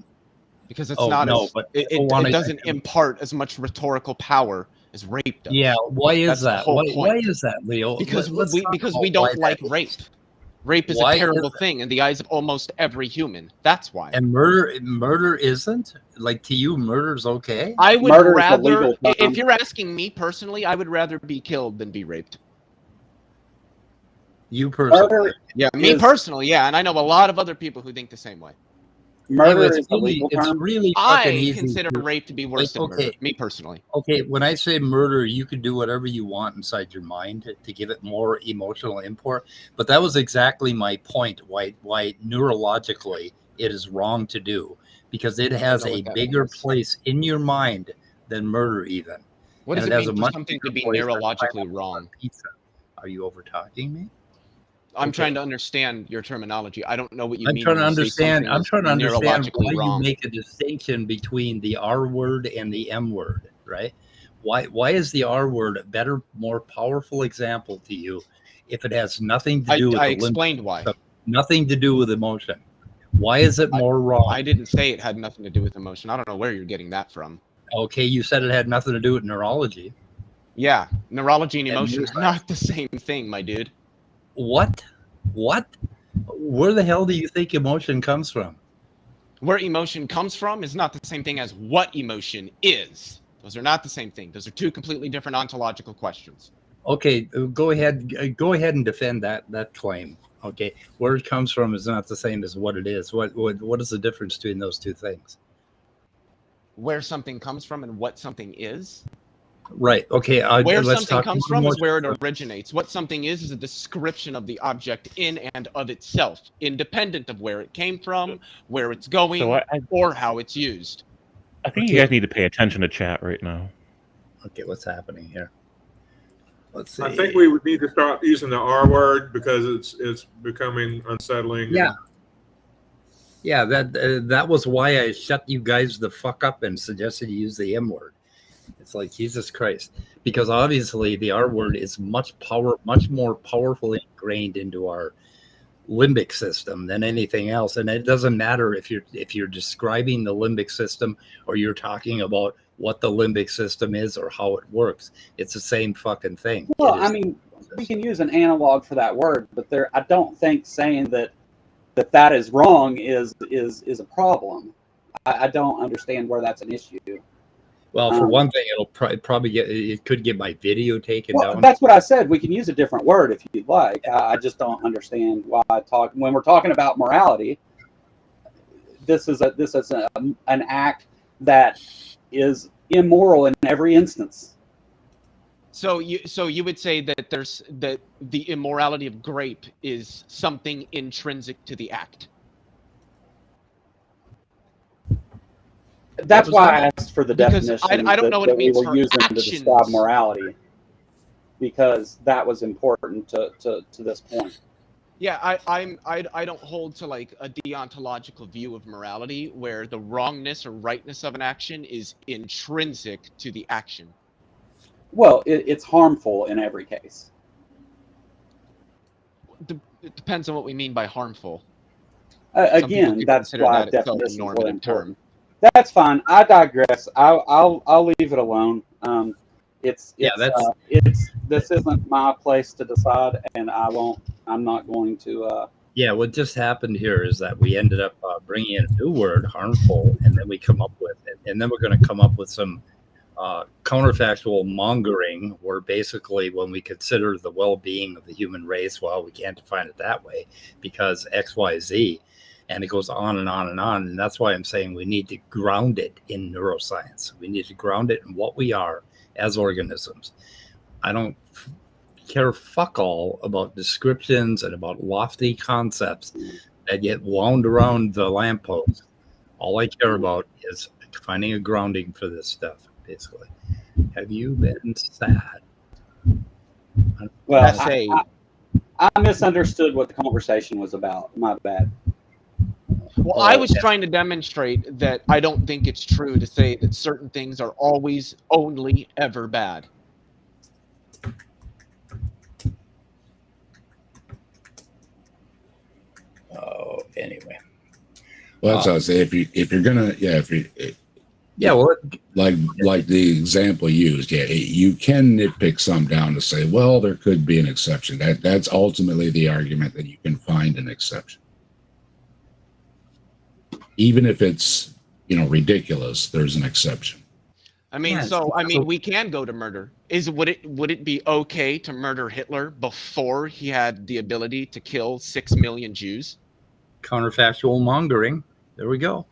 Because it's not. No, but it doesn't impart as much rhetorical power as rape does. Yeah. Why is that? Why is that, Leo? Because we don't like rape. Rape is a terrible thing in the eyes of almost every human. That's why. And murder isn't? Like, to you, murder's okay? I would rather, if you're asking me personally, I would rather be killed than be raped. You personally? Yeah, me personally, yeah. And I know a lot of other people who think the same way. Murder is a legal term. It's really fucking easy. I consider rape to be worse than murder, me personally. Okay, when I say murder, you can do whatever you want inside your mind to give it more emotional import. But that was exactly my point, why neurologically it is wrong to do. Because it has a bigger place in your mind than murder even. What does it mean for something to be neurologically wrong? Pizza. Are you over-talking me? I'm trying to understand your terminology. I don't know what you mean. I'm trying to understand why you make a distinction between the R word and the M word, right? Why is the R word a better, more powerful example to you if it has nothing to do with I explained why. Nothing to do with emotion. Why is it more wrong? I didn't say it had nothing to do with emotion. I don't know where you're getting that from. Okay, you said it had nothing to do with neurology. Yeah, neurology and emotion are not the same thing, my dude. What? Where the hell do you think emotion comes from? Where emotion comes from is not the same thing as what emotion is. Those are not the same thing. Those are two completely different ontological questions. Okay, go ahead and defend that claim. Okay, where it comes from is not the same as what it is. What is the difference between those two things? Where something comes from and what something is? Right. Okay. Where something comes from is where it originates. What something is a description of the object in and of itself, independent of where it came from, where it's going, or how it's used. I think you guys need to pay attention to chat right now. Okay, what's happening here? Let's see. I think we would need to stop using the R word because it's becoming unsettling. Yeah. Yeah, that was why I shut you guys the fuck up and suggested you use the M word. It's like, Jesus Christ, because obviously the R word is much more powerfully ingrained into our limbic system than anything else. And it doesn't matter if you're describing the limbic system or you're talking about what the limbic system is or how it works. It's the same fucking thing. Well, I mean, we can use an analog for that word, but I don't think saying that is wrong is a problem. I don't understand where that's an issue. Well, for one thing, it'll probably it could get my video taken down. That's what I said. We can use a different word if you'd like. I just don't understand why when we're talking about morality. This is an act that is immoral in every instance. So you would say that that the immorality of grape is something intrinsic to the act. That's why I asked for the definition. I don't know what it means we for were using actions. to describe morality, because that was important to this point. Yeah, I don't hold to like a deontological view of morality where the wrongness or rightness of an action is intrinsic to the action. Well, it's harmful in every case. It depends on what we mean by harmful. Again, that's why that definitions a are normative important. That's fine. I digress. I'll leave it alone. This isn't my place to decide, and I'm not going to. Yeah, what just happened here is that we ended up bringing in a new word, harmful, and then we come up with it, and then we're going to come up with some counterfactual mongering, where basically when we consider the well-being of the human race, well, we can't define it that way because X, Y, Z, and it goes on and on and on. And that's why I'm saying we need to ground it in neuroscience. We need to ground it in what we are as organisms. I don't care fuck all about descriptions and about lofty concepts that get wound around the lamppost. All I care about is finding a grounding for this stuff, basically. Have you been sad? Well, I misunderstood what the conversation was about. My bad. Well, I was trying to demonstrate that I don't think it's true to say that certain things are always, only, ever bad. Oh, anyway. Well, that's what I say. If you're gonna, well, like the example used, you can nitpick some down to say, well, there could be an exception. That's ultimately the argument, that you can find an exception, even if it's ridiculous. There's an exception. I mean, we can go to murder. Would it be okay to murder Hitler before he had the ability to kill 6 million Jews? Counterfactual mongering. There we go.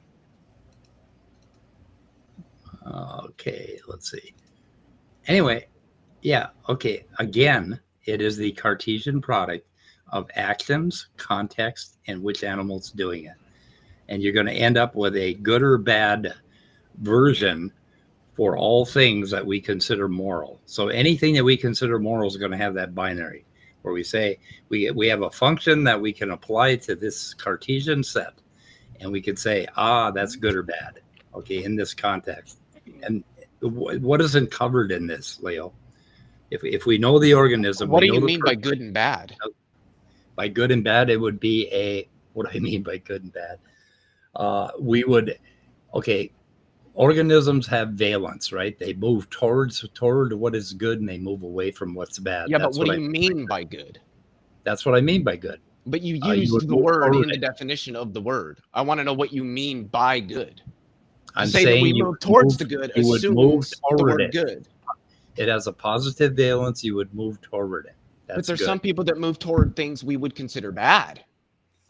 Okay, let's see. Anyway, yeah, okay. Again, it is the Cartesian product of actions, context, and which animal's doing it. And you're going to end up with a good or bad version for all things that we consider moral. So anything that we consider moral is going to have that binary, where we say we have a function that we can apply to this Cartesian set, and we could say, that's good or bad, okay, in this context. And what isn't covered in this, Leo? If we know the organism, what do you mean by good and bad? By good and bad, it would be what do I mean by good and bad? Organisms have valence, right? They move toward what is good, and they move away from what's bad. Yeah, but what do you mean by good? That's what I mean by good. But you used the word in the definition of the word. I want to know what you mean by good. I'm saying we move towards the good, assumes the word good. It has a positive valence. You would move toward it. But there's some people that move toward things we would consider bad.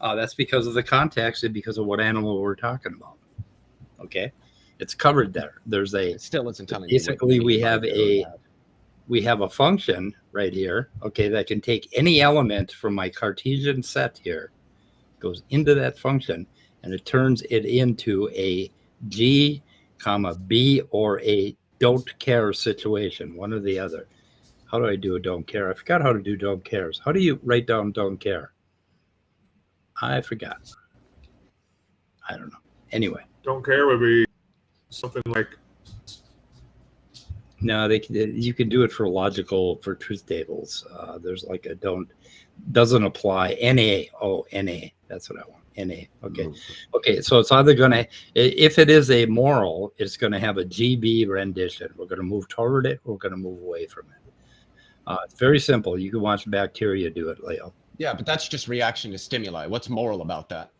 That's because of the context and because of what animal we're talking about. Okay, it's covered there. It still isn't telling you. Basically, we have a function right here. Okay, that can take any element from my Cartesian set here, goes into that function, and it turns it into a G, B, or a don't care situation, one or the other. How do I do a don't care? I forgot how to do don't cares. How do you write down don't care? I forgot. I don't know. Anyway. Don't care would be something like No, you can do it for truth tables. There's like a doesn't apply. NA. Oh, NA. That's what I want. NA. Okay. Okay. So it's either going to, if it is a moral, it's going to have a GB rendition. We're going to move toward it. Or we're going to move away from it. It's very simple. You can watch bacteria do it, Leo. Yeah, but that's just reaction to stimuli. What's moral about that?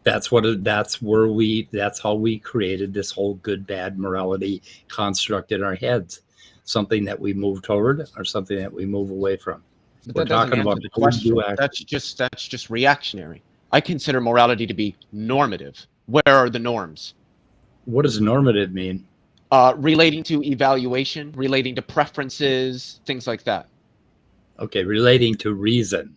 That's how we created this whole good bad morality construct in our heads. Something that we move toward or something that we move away from. But We're that doesn't talking answer about the question. That's just reactionary. I consider morality to be normative. Where are the norms? What does normative mean? Relating to evaluation, relating to preferences, things like that. Okay, relating to reason.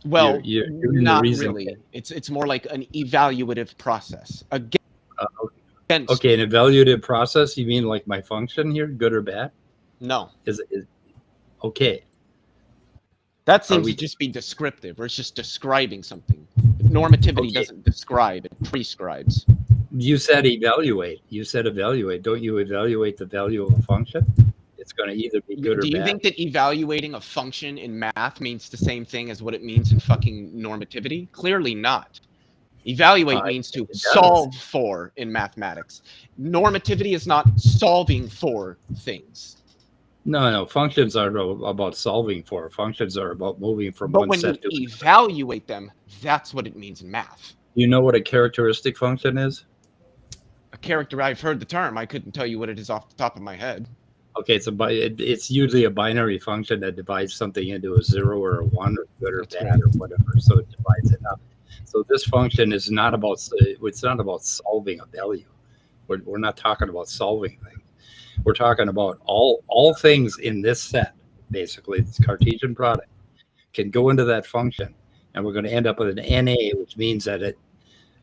Well, you're not really. It's more like an evaluative process. Against okay, an evaluative process. You mean like my function here, good or bad? No. Is okay. That seems to just be descriptive, or it's just describing something. Normativity doesn't describe; it prescribes. You said evaluate. You said evaluate. Don't you evaluate the value of a function? It's going to either be good or bad. Do you think that evaluating a function in math means the same thing as what it means in fucking normativity? Clearly not. Evaluate means to solve for in mathematics. Normativity is not solving for things. No. Functions are about solving for. Functions are about moving from one set to another. But when you evaluate them, that's what it means in math. You know what a characteristic function is? A character, I've heard the term. I couldn't tell you what it is off the top of my head. Okay, it's usually a binary function that divides something into a 0 or a 1 or good or bad or whatever. So it divides it up. So this function is not about solving a value. We're not talking about solving things. We're talking about all things in this set, basically, this Cartesian product, can go into that function. And we're going to end up with an NA, which means that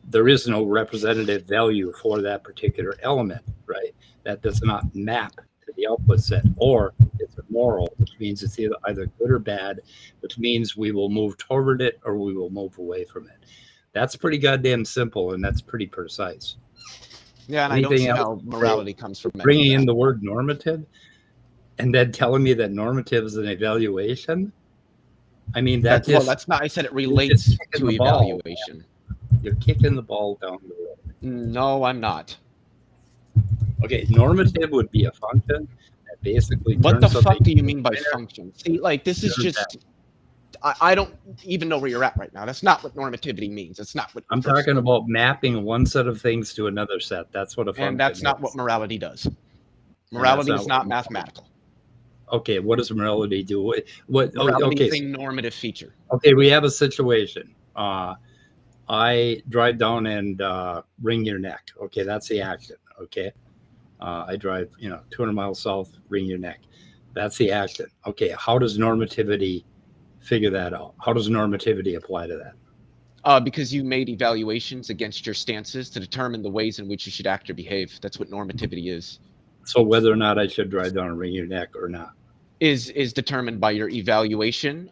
there is no representative value for that particular element, right? That does not map to the output set, or it's a moral, which means it's either good or bad, which means we will move toward it or we will move away from it. That's pretty goddamn simple, and that's pretty precise. Yeah, and I don't see how morality comes from bringing in the word normative and then telling me that normative is an evaluation. I mean, that's not. I said it relates to evaluation. You're kicking the ball down the road. No, I'm not. Okay, normative would be a function that basically. What the fuck do you mean by function? See, like this is just. I don't even know where you're at right now. That's not what normativity means. That's not what I'm talking about mapping one set of things to another set. That's what a function is. And that's not what morality does. Morality is not mathematical. Okay, what does morality do? Morality is a normative feature. Okay, we have a situation. I drive down and wring your neck. Okay, that's the action. Okay, I drive 200 miles south, wring your neck. That's the action. Okay, how does normativity figure that out? How does normativity apply to that? Because you made evaluations against your stances to determine the ways in which you should act or behave. That's what normativity is. So whether or not I should drive down and wring your neck or not is determined by your evaluation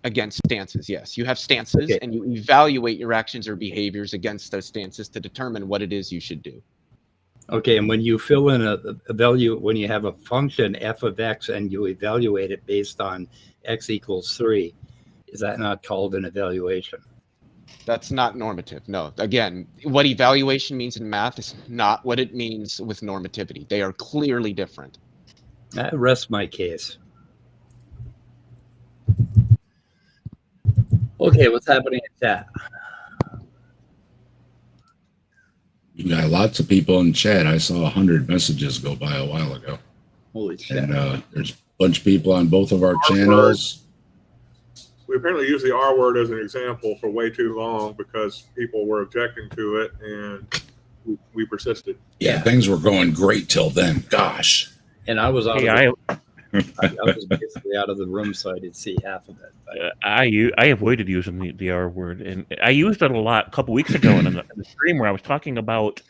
against stances. Yes, you have stances, okay, and you evaluate your actions or behaviors against those stances to determine what it is you should do. Okay, and when you fill in a value, when you have a function f of x and you evaluate it based on x equals 3, is that not called an evaluation? That's not normative. No. Again, what evaluation means in math is not what it means with normativity. They are clearly different. That rests my case. Okay, what's happening in chat? You got lots of people in chat. I saw 100 messages go by a while ago. Holy shit. And there's a bunch of people on both of our channels. We apparently used the R word as an example for way too long because people were objecting to it, and we persisted. Yeah, things were going great till then. Gosh. And I was I was basically out of the room, so I didn't see half of it. I avoided using the R word, and I used it a lot a couple weeks ago in the stream where I was talking about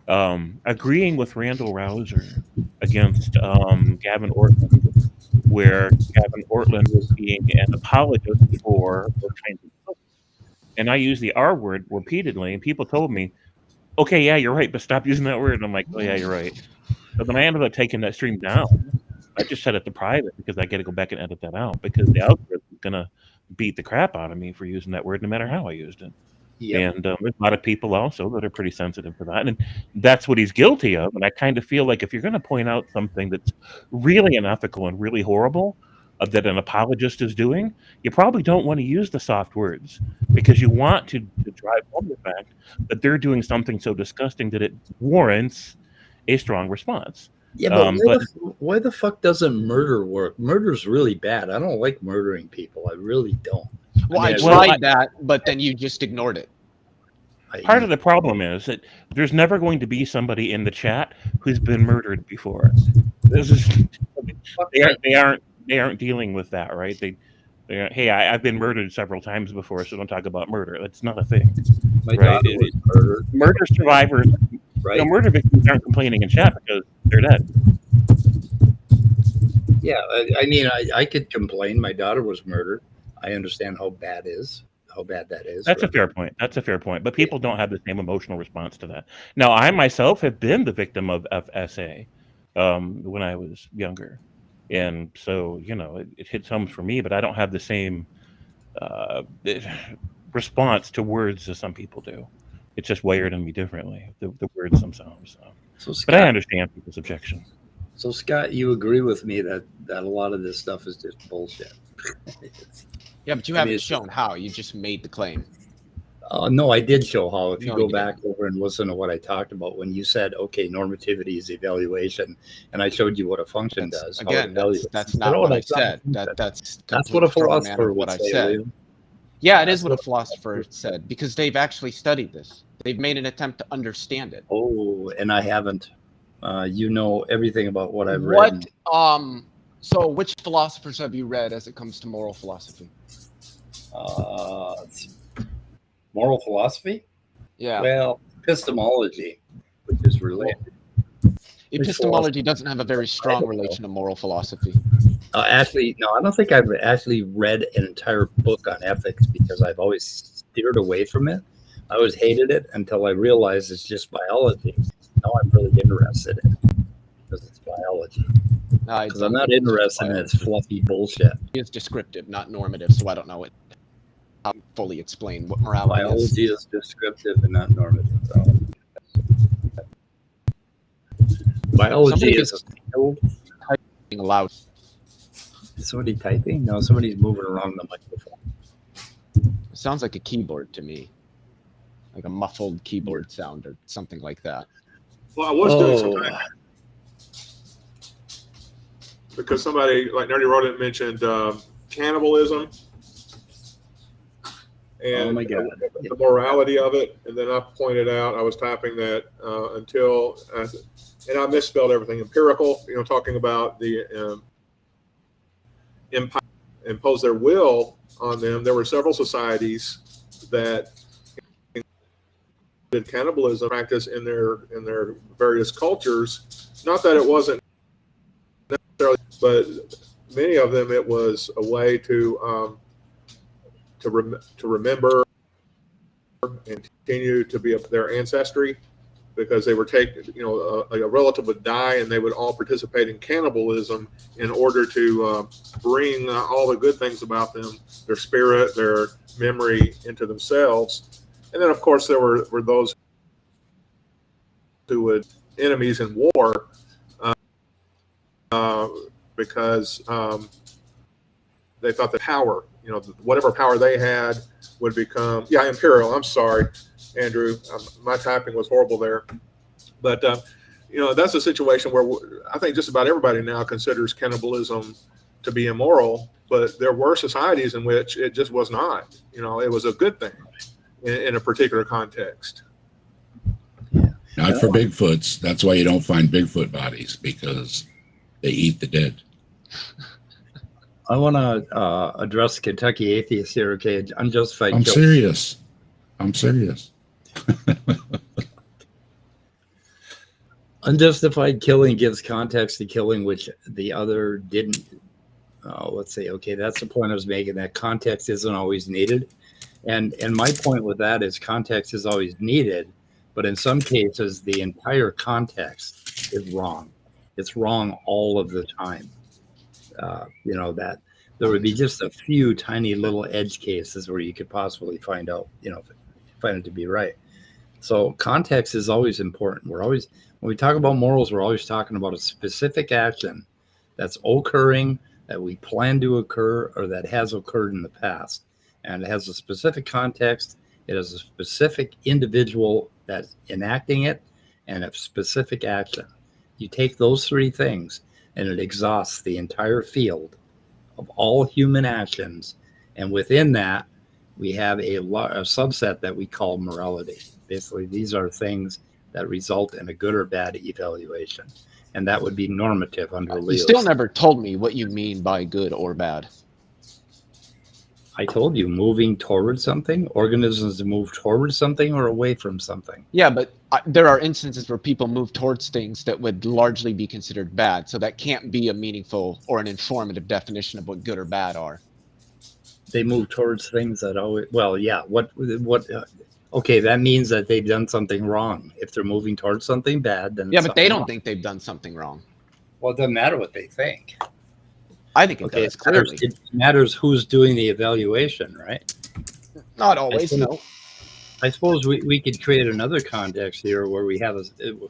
agreeing with Randall Rouser against Gavin Ortland, where Gavin Ortland was being an apologist for kinds of books. And I used the R word repeatedly, and people told me, okay, yeah, you're right, but stop using that word. And I'm like, oh yeah, you're right. But then I ended up taking that stream down. I just set it to private because I got to go back and edit that out because the algorithm is gonna beat the crap out of me for using that word, no matter how I used it. Yep. And there's a lot of people also that are pretty sensitive to that, and that's what he's guilty of. And I kind of feel like if you're going to point out something that's really unethical and really horrible that an apologist is doing, you probably don't want to use the soft words because you want to drive home the fact that they're doing something so disgusting that it warrants a strong response. Yeah, but, But why the fuck doesn't murder work? Murder's really bad. I don't like murdering people. I really don't. Well, I I mean, tried that, but then you just ignored it. part of the problem is that there's never going to be somebody in the chat who's been murdered before. This is they aren't dealing with that, right? Hey, I've been murdered several times before, so don't talk about murder. That's not a thing. My right? daughter was murdered. Murder survivors, Right? murder victims aren't complaining in chat because they're dead. Yeah, I mean, I could complain. My daughter was murdered. I understand how bad that is. That's a fair point. That's a fair point. But people don't have the same emotional response to that. Now, I myself have been the victim of FSA when I was younger. And so, it hits home for me, but I don't have the same response to words as some people do. It's just wired in me differently, the words themselves. So Scott, but I understand people's objection. So, Scott, you agree with me that a lot of this stuff is just bullshit? Yeah, but you haven't shown how. You just made the claim. No, I did show how. If you No, go you back over and listen to what I talked about when you said, okay, normativity is evaluation, and I showed you what a function does. Again, that's not what I said. That's what a complete philosopher of what would I say. said. William. Yeah, it is what a philosopher said because they've actually studied this. They've made an attempt to understand it. Oh, and I haven't. You know everything about what I've read. So which philosophers have you read as it comes to moral philosophy? Moral philosophy? Yeah. Well, epistemology, which is related. Epistemology doesn't have a very strong relation to moral philosophy. Actually, no, I don't think I've actually read an entire book on ethics because I've always steered away from it. I always hated it until I realized it's just biology. Now I'm really interested in it because it's biology. Because I'm not interested in its fluffy bullshit. It's descriptive, not normative, so I don't know it. I'll fully explain what morality is. Biology is descriptive and not normative. Biology is typing loud. Is somebody typing? No, somebody's moving around the microphone. It sounds like a keyboard to me, like a muffled keyboard sound or something like that. Well, I was doing some typing because somebody like Nerdy Rodent mentioned cannibalism and my God. the morality of it, and then I pointed out I was typing that until and I misspelled everything. Empirical, talking about the empire impose their will on them. There were several societies that did cannibalism practice in their various cultures. Not that it wasn't necessarily, but many of them it was a way to remember and continue to be their ancestry, because they were taking, a relative would die and they would all participate in cannibalism in order to bring all the good things about them, their spirit, their memory, into themselves. And then, of course, there were those who would enemies in war because they thought that power, whatever power they had would become, imperial. I'm sorry, Andrew. My typing was horrible there. But, that's a situation where I think just about everybody now considers cannibalism to be immoral, but there were societies in which it just was not. It was a good thing in a particular context. Not for Bigfoots. That's why you don't find Bigfoot bodies, because they eat the dead. I want to address Kentucky atheists here, okay? Unjustified I'm killing. serious. Unjustified killing gives context to killing, which the other didn't. Let's say, okay, that's the point I was making, that context isn't always needed. And my point with that is context is always needed, But in some cases, the entire context is wrong. It's wrong all of the time. That there would be just a few tiny little edge cases where you could possibly find out, find it to be right. So context is always important. When we talk about morals, we're always talking about a specific action that's occurring, that we plan to occur, or that has occurred in the past. And it has a specific context. It has a specific individual that's enacting it and a specific action. You take those three things and it exhausts the entire field of all human actions. And within that, we have a subset that we call morality. Basically, these are things that result in a good or bad evaluation. And that would be normative under Leo's. You still never told me what you mean by good or bad. I told you, moving towards something, organisms move towards something or away from something. Yeah, but there are instances where people move towards things that would largely be considered bad. So that can't be a meaningful or an informative definition of what good or bad are. They move towards things that always, well, yeah. Okay, that means that they've done something wrong. If they're moving towards something bad, then yeah, but they don't think they've done something wrong. Well, it doesn't matter what they think. I think it does, clearly. It matters who's doing the evaluation, right? Not always, no. I suppose we could create another context here where we have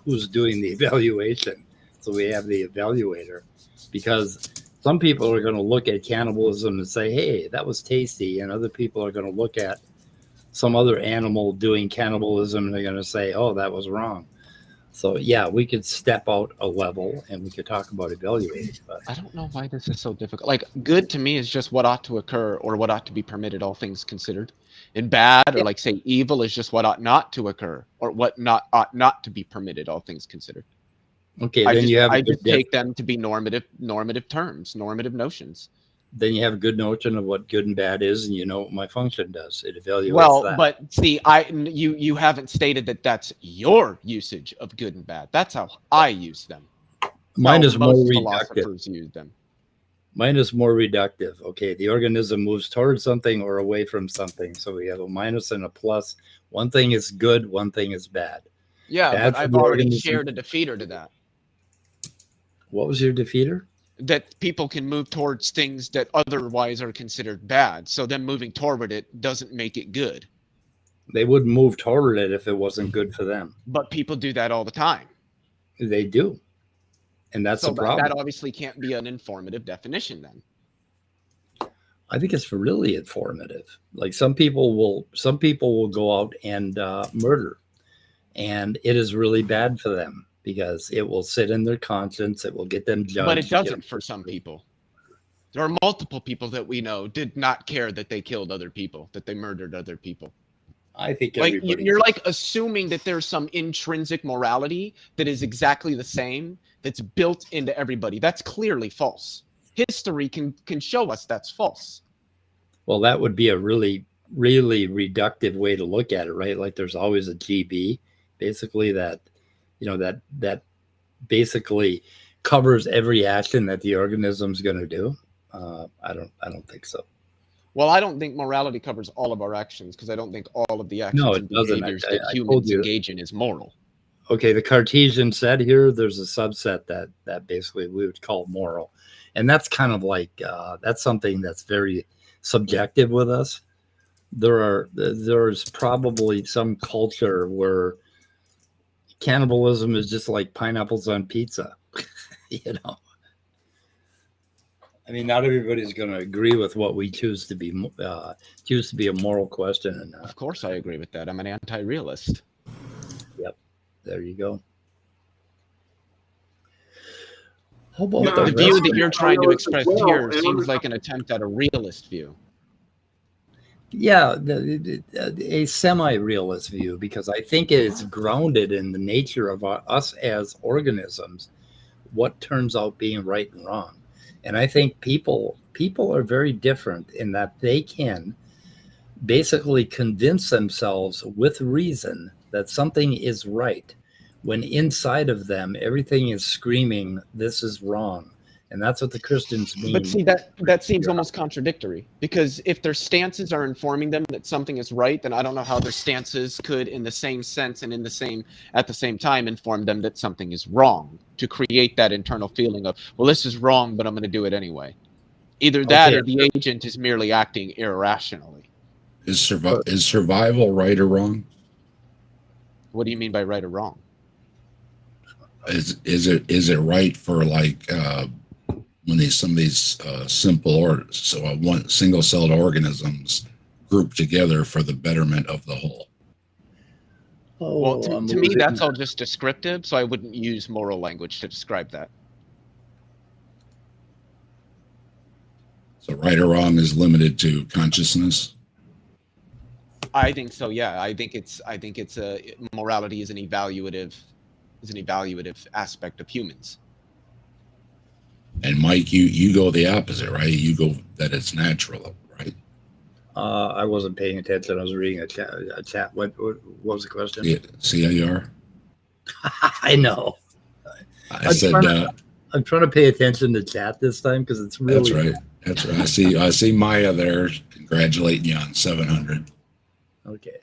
who's doing the evaluation. So we have the evaluator, because some people are going to look at cannibalism and say, hey, that was tasty. And other people are going to look at some other animal doing cannibalism and they're going to say, oh, that was wrong. So, yeah, we could step out a level and we could talk about evaluating. But I don't know why this is so difficult. Like, good to me is just what ought to occur or what ought to be permitted, all things considered. And bad, or like say evil, is just what ought not to occur or what ought not to be permitted, all things considered. Okay, I just take them to be normative terms, normative notions. Then you have a good notion of what good and bad is, and you know what my function does. It evaluates that. But see, you haven't stated that that's your usage of good and bad. That's how I use them. Mine is more reductive. Philosophers use them. Mine is more reductive. Okay, the organism moves towards something or away from something. So we have a minus and a plus. One thing is good, one thing is bad. Yeah, Bad but I've for the already organism. shared a defeater to that. What was your defeater? That people can move towards things that otherwise are considered bad. So them moving toward it doesn't make it good. They wouldn't move toward it if it wasn't good for them. But people do that all the time. They do. And that's So the problem. that obviously can't be an informative definition then. I think it's really informative. Like some people will go out and murder, and it is really bad for them because it will sit in their conscience. It will get them judged. But it doesn't for some people. There are multiple people that we know did not care that they killed other people, that they murdered other people. I think Like everybody. you're like assuming that there's some intrinsic morality that is exactly the same that's built into everybody. That's clearly false. History can show us that's false. Well, that would be a really, really reductive way to look at it, right? Like there's always a GB, basically that basically covers every action that the organism's going to do. I don't think so. Well, I don't think morality covers all of our actions because I don't think all of the actions No, it and doesn't. behaviors I that told humans you. engage in is moral. Okay, the Cartesian set here, there's a subset that basically we would call moral. And that's kind of like, that's something that's very subjective with us. There's probably some culture where cannibalism is just like pineapples on pizza, I mean, not everybody's going to agree with what we choose to be a moral question or not. Of course, I agree with that. I'm an anti-realist. There you go. How about The the view rest that of you're it? trying to express Well, here and seems like an attempt at a realist view. Yeah, a semi-realist view, because I think it is grounded in the nature of us as organisms, what turns out being right and wrong. And I think people are very different in that they can basically convince themselves with reason that something is right when inside of them everything is screaming this is wrong, And that's what the Christians mean. But see, that seems almost contradictory, because if their stances are informing them that something is right, then I don't know how their stances could, in the same sense and at the same time, inform them that something is wrong, to create that internal feeling of, well, this is wrong, but I'm going to do it anyway. Either that, or the agent is merely acting irrationally. Is survival right or wrong? What do you mean by right or wrong? Is it right for like when some of these one single-celled organisms group together for the betterment of the whole? Well, to me, that's all just descriptive, so I wouldn't use moral language to describe that. So right or wrong is limited to consciousness? I think so. Yeah, I think it's morality is an evaluative aspect of humans. And Mike, you go the opposite, right? You go that it's natural, right? I wasn't paying attention. I was reading a chat. What was the question? Yeah, see how you are? I know. I said I'm trying to pay attention to chat this time because it's really. That's right. That's right. I see Maya there congratulating you on 700. Okay.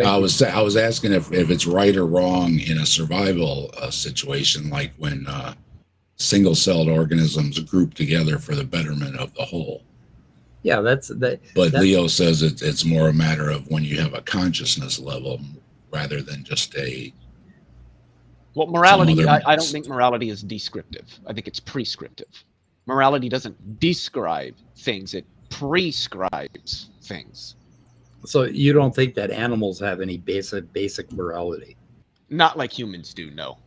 I was asking if it's right or wrong in a survival situation, like when single-celled organisms group together for the betterment of the whole. Yeah, that's. Leo says it's more a matter of when you have a consciousness level rather than just a. Well, morality, I don't think morality is descriptive. I think it's prescriptive. Morality doesn't describe things, it prescribes things. So you don't think that animals have any basic morality? Not like humans do, no.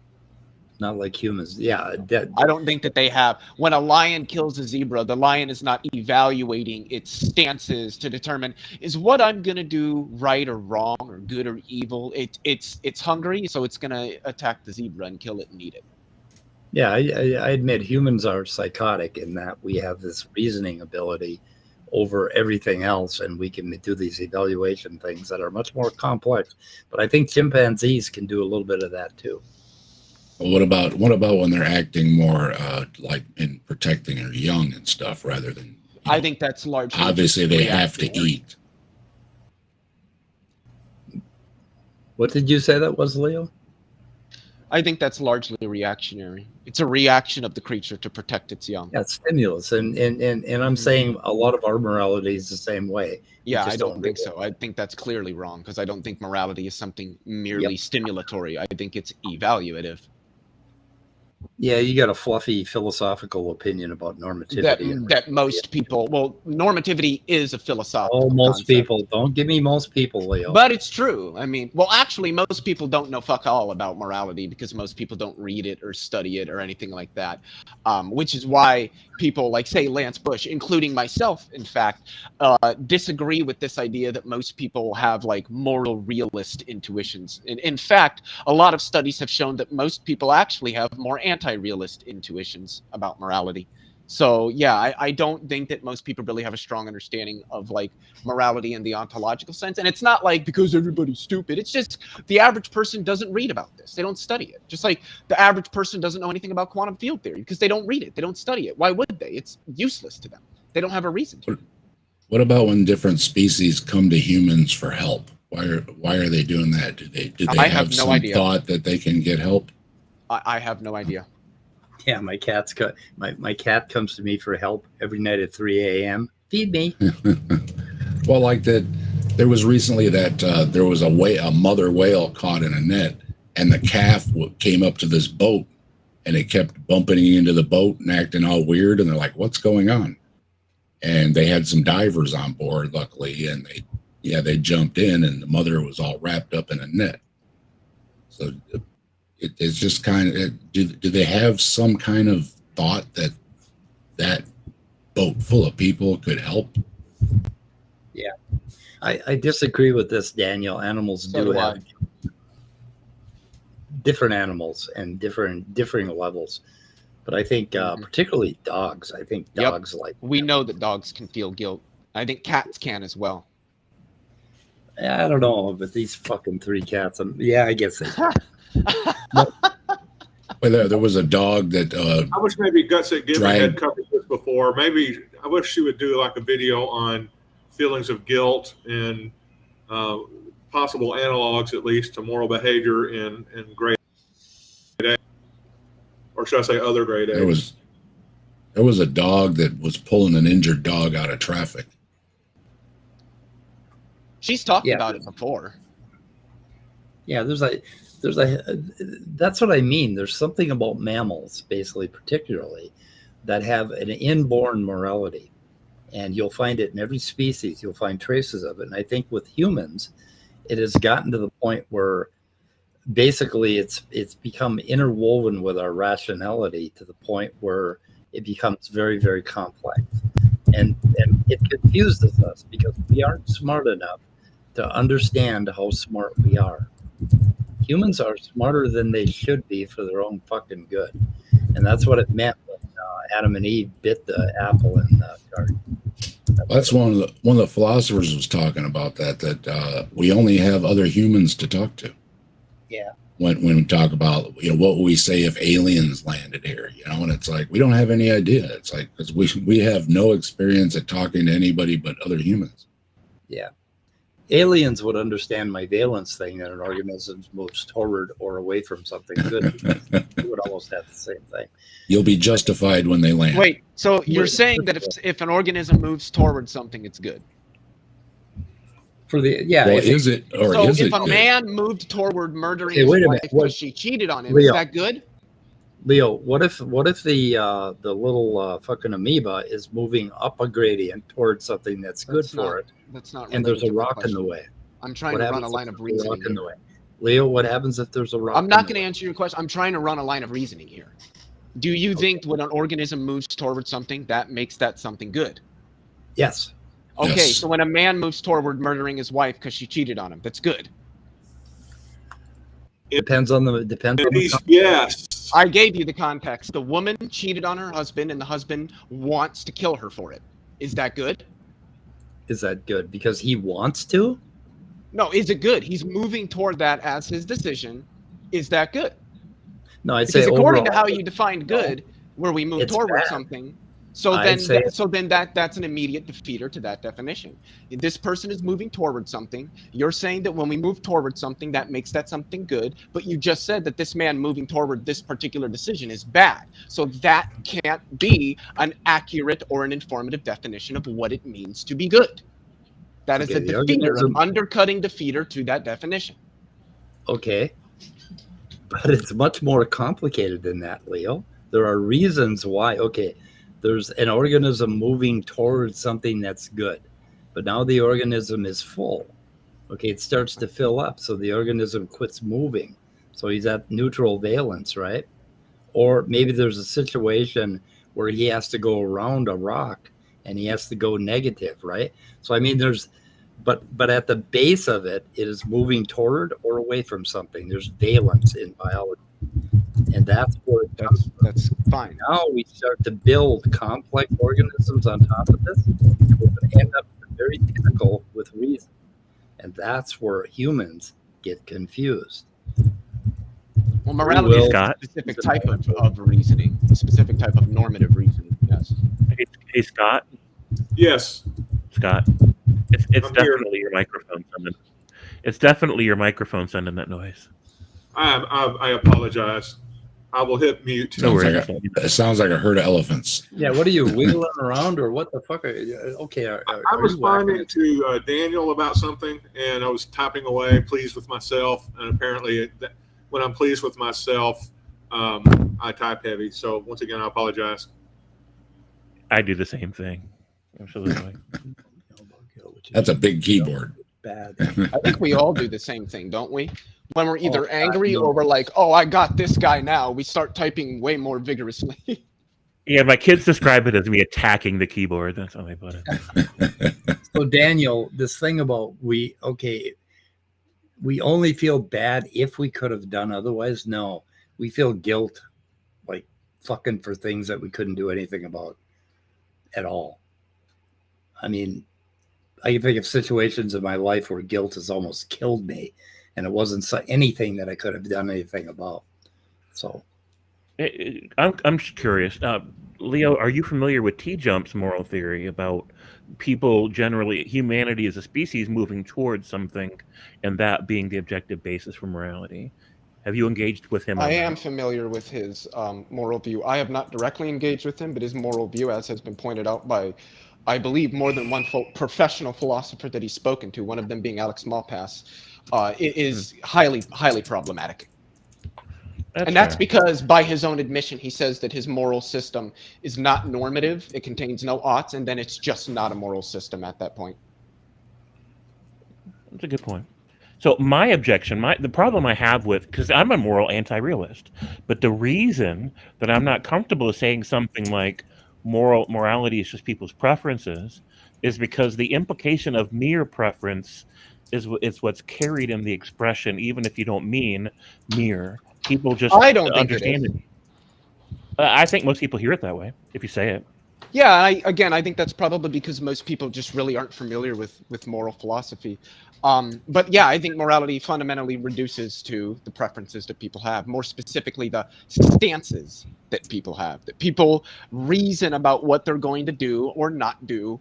Not like humans. Yeah. I don't think that they have. When a lion kills a zebra, the lion is not evaluating its stances to determine, is what I'm going to do right or wrong or good or evil? It's hungry, so it's going to attack the zebra and kill it and eat it. Yeah, I admit humans are psychotic in that we have this reasoning ability over everything else, and we can do these evaluation things that are much more complex. But I think chimpanzees can do a little bit of that too. Well, what about when they're acting more like in protecting their young and stuff rather than? I think that's largely. Obviously, they have to eat. What did you say that was, Leo? I think that's largely reactionary. It's a reaction of the creature to protect its young. Yeah, stimulus, and I'm saying a lot of our morality is the same way. Yeah, I don't think so. I think that's clearly wrong, because I don't think morality is something merely stimulatory. I think it's evaluative. Yeah, you got a fluffy philosophical opinion about normativity. That most people, well, normativity is a philosophical most concept. people. Don't give me most people, Leo. But it's true. I mean, well, actually, most people don't know fuck all about morality because most people don't read it or study it or anything like that, which is why people like, say, Lance Bush, including myself, in fact, disagree with this idea that most people have like moral realist intuitions. In fact, a lot of studies have shown that most people actually have more anti-realist intuitions about morality. So yeah, I don't think that most people really have a strong understanding of like morality in the ontological sense. And it's not like because everybody's stupid. It's just the average person doesn't read about this. They don't study it. Just like the average person doesn't know anything about quantum field theory because they don't read it. They don't study it. Why would they? It's useless to them. They don't have a reason to. What about when different species come to humans for help? Why are they doing that? Do they have some idea. Thought that they can get help? I have no idea. Yeah, my cat comes to me for help every night at 3 a.m. Feed me. Well, like that, there was recently that there was a mother whale caught in a net, and the calf came up to this boat, and it kept bumping into the boat and acting all weird, and they're like, "What's going on?" And they had some divers on board, luckily, and they jumped in, and the mother was all wrapped up in a net. So it's just kind of, do they have some kind of thought that boat full of people could help? Yeah, I disagree with this, Daniel. Animals do have different animals and differing levels, but I think particularly dogs. I think dogs we know that dogs can feel guilt. I think cats can as well. I don't know, but these fucking 3 cats. I guess they can. Well, there was a dog that I wish maybe Guts at Gimmick had Drag- covered this before. Maybe I wish she would do like a video on feelings of guilt and possible analogs, at least, to moral behavior in grade A, or should I say other grade A's? there was a dog that was pulling an injured dog out of traffic. She's talked Yeah. about it before. Yeah, there's a that's what I mean. There's something about mammals, basically, particularly, that have an inborn morality, and you'll find it in every species. You'll find traces of it, and I think with humans, it has gotten to the point where basically it's become interwoven with our rationality to the point where it becomes very, very complex, and it confuses us because we aren't smart enough to understand how smart we are. Humans are smarter than they should be for their own fucking good, and that's what it meant when Adam and Eve bit the apple in the garden. That's one of the philosophers was talking about that we only have other humans to talk to. Yeah. When we talk about what would we say if aliens landed here, and it's like we don't have any idea. It's like because we have no experience at talking to anybody but other humans. Yeah. Aliens would understand my valence thing that an organism moves toward or away from something good. It would almost have the same thing. You'll be justified when they land. Wait, so you're saying that if an organism moves toward something, it's good? For the Well, if is it or So is if it a good? man moved toward murdering Okay, his wait a wife minute. What- because she cheated on him, Leo. is that good? Leo, what if the little fucking amoeba is moving up a gradient towards something that's good That's for not- it, That's not. and there's a related to my rock in the question. way? I'm trying What to run happens a line if of there's a rock reasoning in the here. way? Leo, what happens if there's a rock? I'm in not the going to way? answer your question. I'm trying to run a line of reasoning here. Do you think when an organism moves toward something, that makes that something good? Yes. Okay, Yes. so when a man moves toward murdering his wife because she cheated on him, that's good. Depends on the Yes. I gave you the context. The woman cheated on her husband, and the husband wants to kill her for it. Is that good? Is that good because he wants to? No, is it good? He's moving toward that as his decision. Is that good? No, I'd say Because according to overall, how you defined good, where we move It's toward bad. something, so I'd say- then that's an immediate defeater to that definition. This person is moving toward something. You're saying that when we move toward something, that makes that something good. But you just said that this man moving toward this particular decision is bad. So that can't be an accurate or an informative definition of what it means to be good. That is Okay, a the defeater, an organism- undercutting defeater to that definition. Okay. But it's much more complicated than that, Leo. There are reasons why. Okay, there's an organism moving towards something that's good, but now the organism is full. Okay, it starts to fill up, so the organism quits moving. So he's at neutral valence, right? Or maybe there's a situation where he has to go around a rock and he has to go negative, right? So I mean, but at the base of it, it is moving toward or away from something. There's valence in biology, and that's where it comes from. That's fine. Now we start to build complex organisms on top of this. And we're going to end up at the very pinnacle with reason, and that's where humans get confused. Well, morality is a Scott? specific type of reasoning, a specific type of normative reasoning. Yes. Hey, Scott. Yes. Scott. It's I'm here. definitely your microphone sending. It's definitely your microphone sending that noise. I apologize. I will hit mute. No Sounds worries. like it sounds like a herd of elephants. Yeah, what are you wiggling around, or what the fuck? Are you, okay, I are was you whacking responding it? to Daniel about something, and I was typing away, pleased with myself. And apparently, when I'm pleased with myself, I type heavy. So once again, I apologize. I do the same thing. Absolutely. That's a big keyboard. Bad. I think we all do the same thing, don't we? When we're either Oh, angry no. or we're like, oh, I got this guy now, we start typing way more vigorously. Yeah, my kids describe it as me attacking the keyboard. That's how they put it. So Daniel, this thing about we only feel bad if we could have done otherwise. No, we feel guilt, like fucking for things that we couldn't do anything about at all. I mean, I can think of situations in my life where guilt has almost killed me, and it wasn't anything that I could have done anything about. So I'm just curious. Leo, are you familiar with T-Jump's moral theory about people generally, humanity as a species moving towards something, and that being the objective basis for morality? Have you engaged with him I on am that? familiar with his moral view. I have not directly engaged with him, but his moral view, as has been pointed out by, I believe, more than one professional philosopher that he's spoken to, one of them being Alex Malpass, it is highly, highly problematic. That's And that's fair. because, by his own admission, he says that his moral system is not normative, it contains no oughts, and then it's just not a moral system at that point. That's a good point. So my objection, the problem I have with, because I'm a moral anti-realist, but the reason that I'm not comfortable with saying something like morality is just people's preferences is because the implication of mere preference is what's carried in the expression, even if you don't mean mere. People just I don't think it understand is. it. I think most people hear it that way if you say it. Yeah, I think that's probably because most people just really aren't familiar with moral philosophy. But yeah, I think morality fundamentally reduces to the preferences that people have, more specifically the stances that people have, that people reason about what they're going to do or not do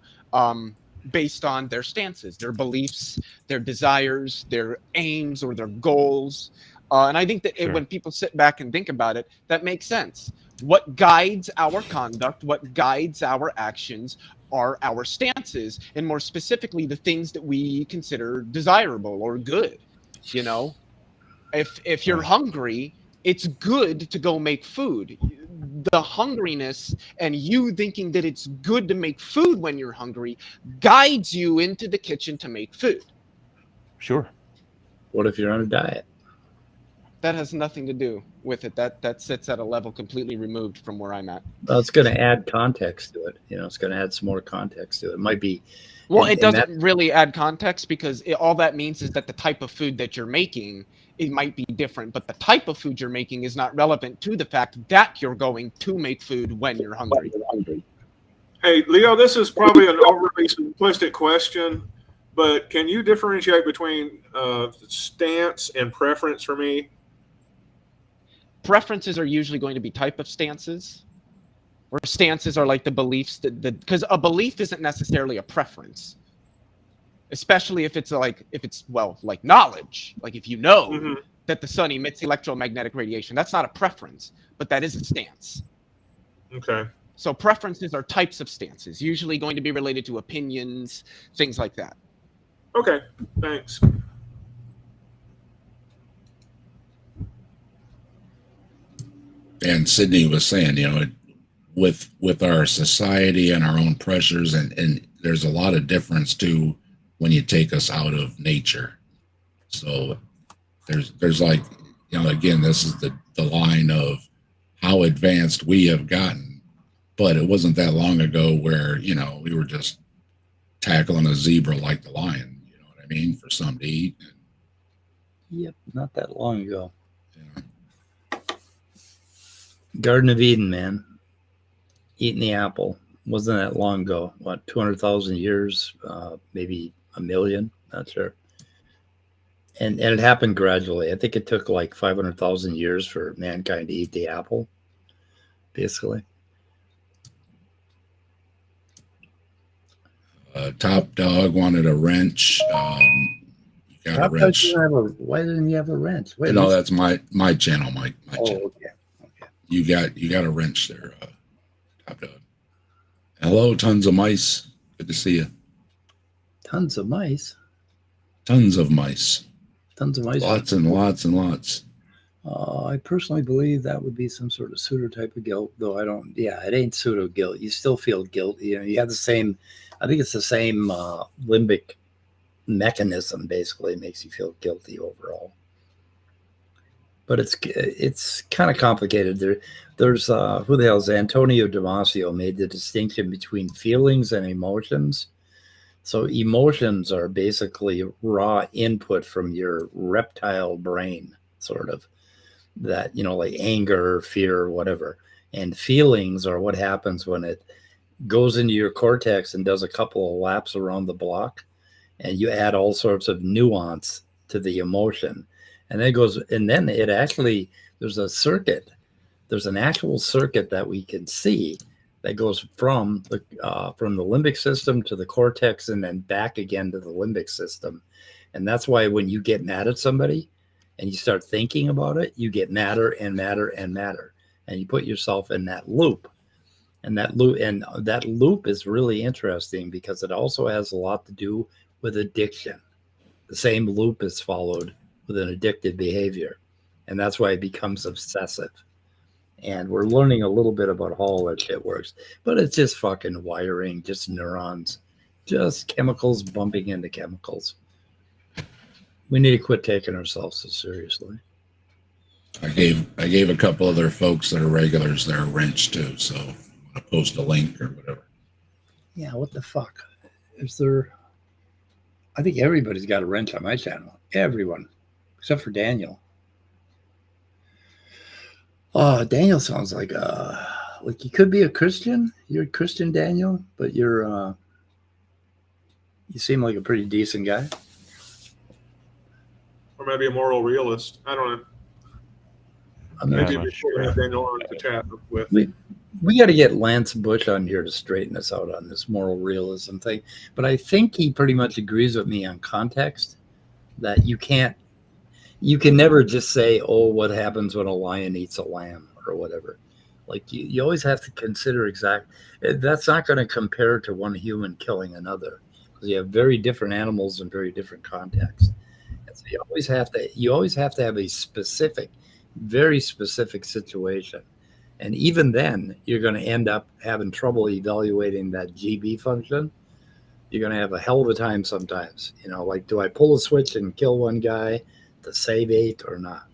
based on their stances, their beliefs, their desires, their aims, or their goals. And I think that Sure. when people sit back and think about it, that makes sense. What guides our conduct, what guides our actions are our stances, and more specifically, the things that we consider desirable or good. You know, if you're Right. hungry, it's good to go make food. The hungriness and you thinking that it's good to make food when you're hungry guides you into the kitchen to make food. Sure. What if you're on a diet? That has nothing to do with it. That sits at a level completely removed from where I'm at. Well, it's going to add context to it. You know, it's going to add some more context to it. It might be. Well, and- it and that- doesn't really add context because all that means is that the type of food that you're making, it might be different, but the type of food you're making is not relevant to the fact that you're going to make food when you're hungry. Hey, Leo, this is probably an overly simplistic question, but can you differentiate between stance and preference for me? Preferences are usually going to be type of stances, or stances are like the beliefs that because a belief isn't necessarily a preference, especially if it's like knowledge, like if you know that the sun emits electromagnetic radiation. That's not a preference, but that is a stance. Okay. So preferences are types of stances, usually going to be related to opinions, things like that. Okay, thanks. And Sydney was saying, you know, with our society and our own pressures, and there's a lot of difference too when you take us out of nature. So there's like, you know, again, this is the line of how advanced we have gotten, but it wasn't that long ago where, you know, we were just tackling a zebra like the lion, you know what I mean, for something to eat. Yep, not that long ago. You know. Garden of Eden, man. Eating the apple. Wasn't that long ago. What, 200,000 years? Maybe a million? Not sure. And it happened gradually. I think it took like 500,000 years for mankind to eat the apple, basically. Top Dog wanted a wrench. You got a wrench. Why didn't you have a wrench? Wait, No, that's my channel, my oh, channel. okay. You got a wrench there, Top Dog. Hello, tons of mice. Good to see you. Tons of mice. Tons of mice. Tons of mice. Lots and lots and lots. I personally believe that would be some sort of pseudo type of guilt, though I don't. Yeah, it ain't pseudo guilt. You still feel guilt. You know, you have the same. I think it's the same limbic mechanism. Basically, it makes you feel guilty overall. But it's kind of complicated. There's who the hell is Antonio Damasio made the distinction between feelings and emotions. So emotions are basically raw input from your reptile brain, sort of, that, you know, like anger, fear, whatever. And feelings are what happens when it goes into your cortex and does a couple of laps around the block, and you add all sorts of nuance to the emotion. And then it goes, and then it actually, there's a circuit there's an actual circuit that we can see that goes from the limbic system to the cortex and then back again to the limbic system. And that's why when you get mad at somebody and you start thinking about it, you get madder and madder and madder, and you put yourself in that loop. And that loop is really interesting because it also has a lot to do with addiction. The same loop is followed with an addictive behavior, and that's why it becomes obsessive. And we're learning a little bit about how all that shit works, but it's just fucking wiring, just neurons, just chemicals bumping into chemicals. We need to quit taking ourselves so seriously. I gave a couple other folks that are regulars their wrench too, so I'll post a link or whatever. Yeah, what the fuck? Is there? I think everybody's got a wrench on my channel. Everyone, except for Daniel. Daniel sounds like you could be a Christian. You're a Christian, Daniel, but you seem like a pretty decent guy. Or maybe a moral realist. I don't know. Maybe we should have Daniel on to chat with. We got to get Lance Bush on here to straighten us out on this moral realism thing. But I think he pretty much agrees with me on context, that you can never just say, oh, what happens when a lion eats a lamb or whatever. Like you always have to consider that's not going to compare to one human killing another, because you have very different animals in very different contexts. And so you always have to have a specific, very specific situation. And even then, you're going to end up having trouble evaluating that GB function. You're going to have a hell of a time sometimes. Like, do I pull a switch and kill one guy to save 8 or not?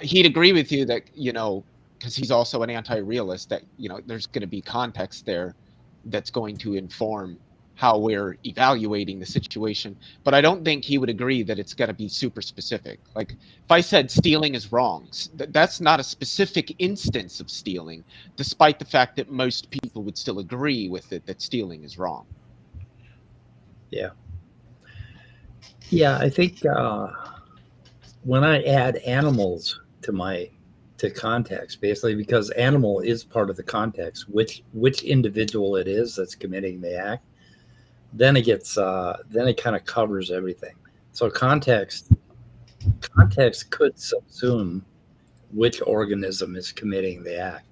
He'd agree with you that, because he's also an anti-realist, that, there's going to be context there that's going to inform how we're evaluating the situation. But I don't think he would agree that it's got to be super specific. Like, if I said stealing is wrong, that's not a specific instance of stealing, despite the fact that most people would still agree with it, that stealing is wrong. Yeah. Yeah, I think when I add animals to context, basically, because animal is part of the context, which individual it is that's committing the act, then it kind of covers everything. So context could subsume which organism is committing the act,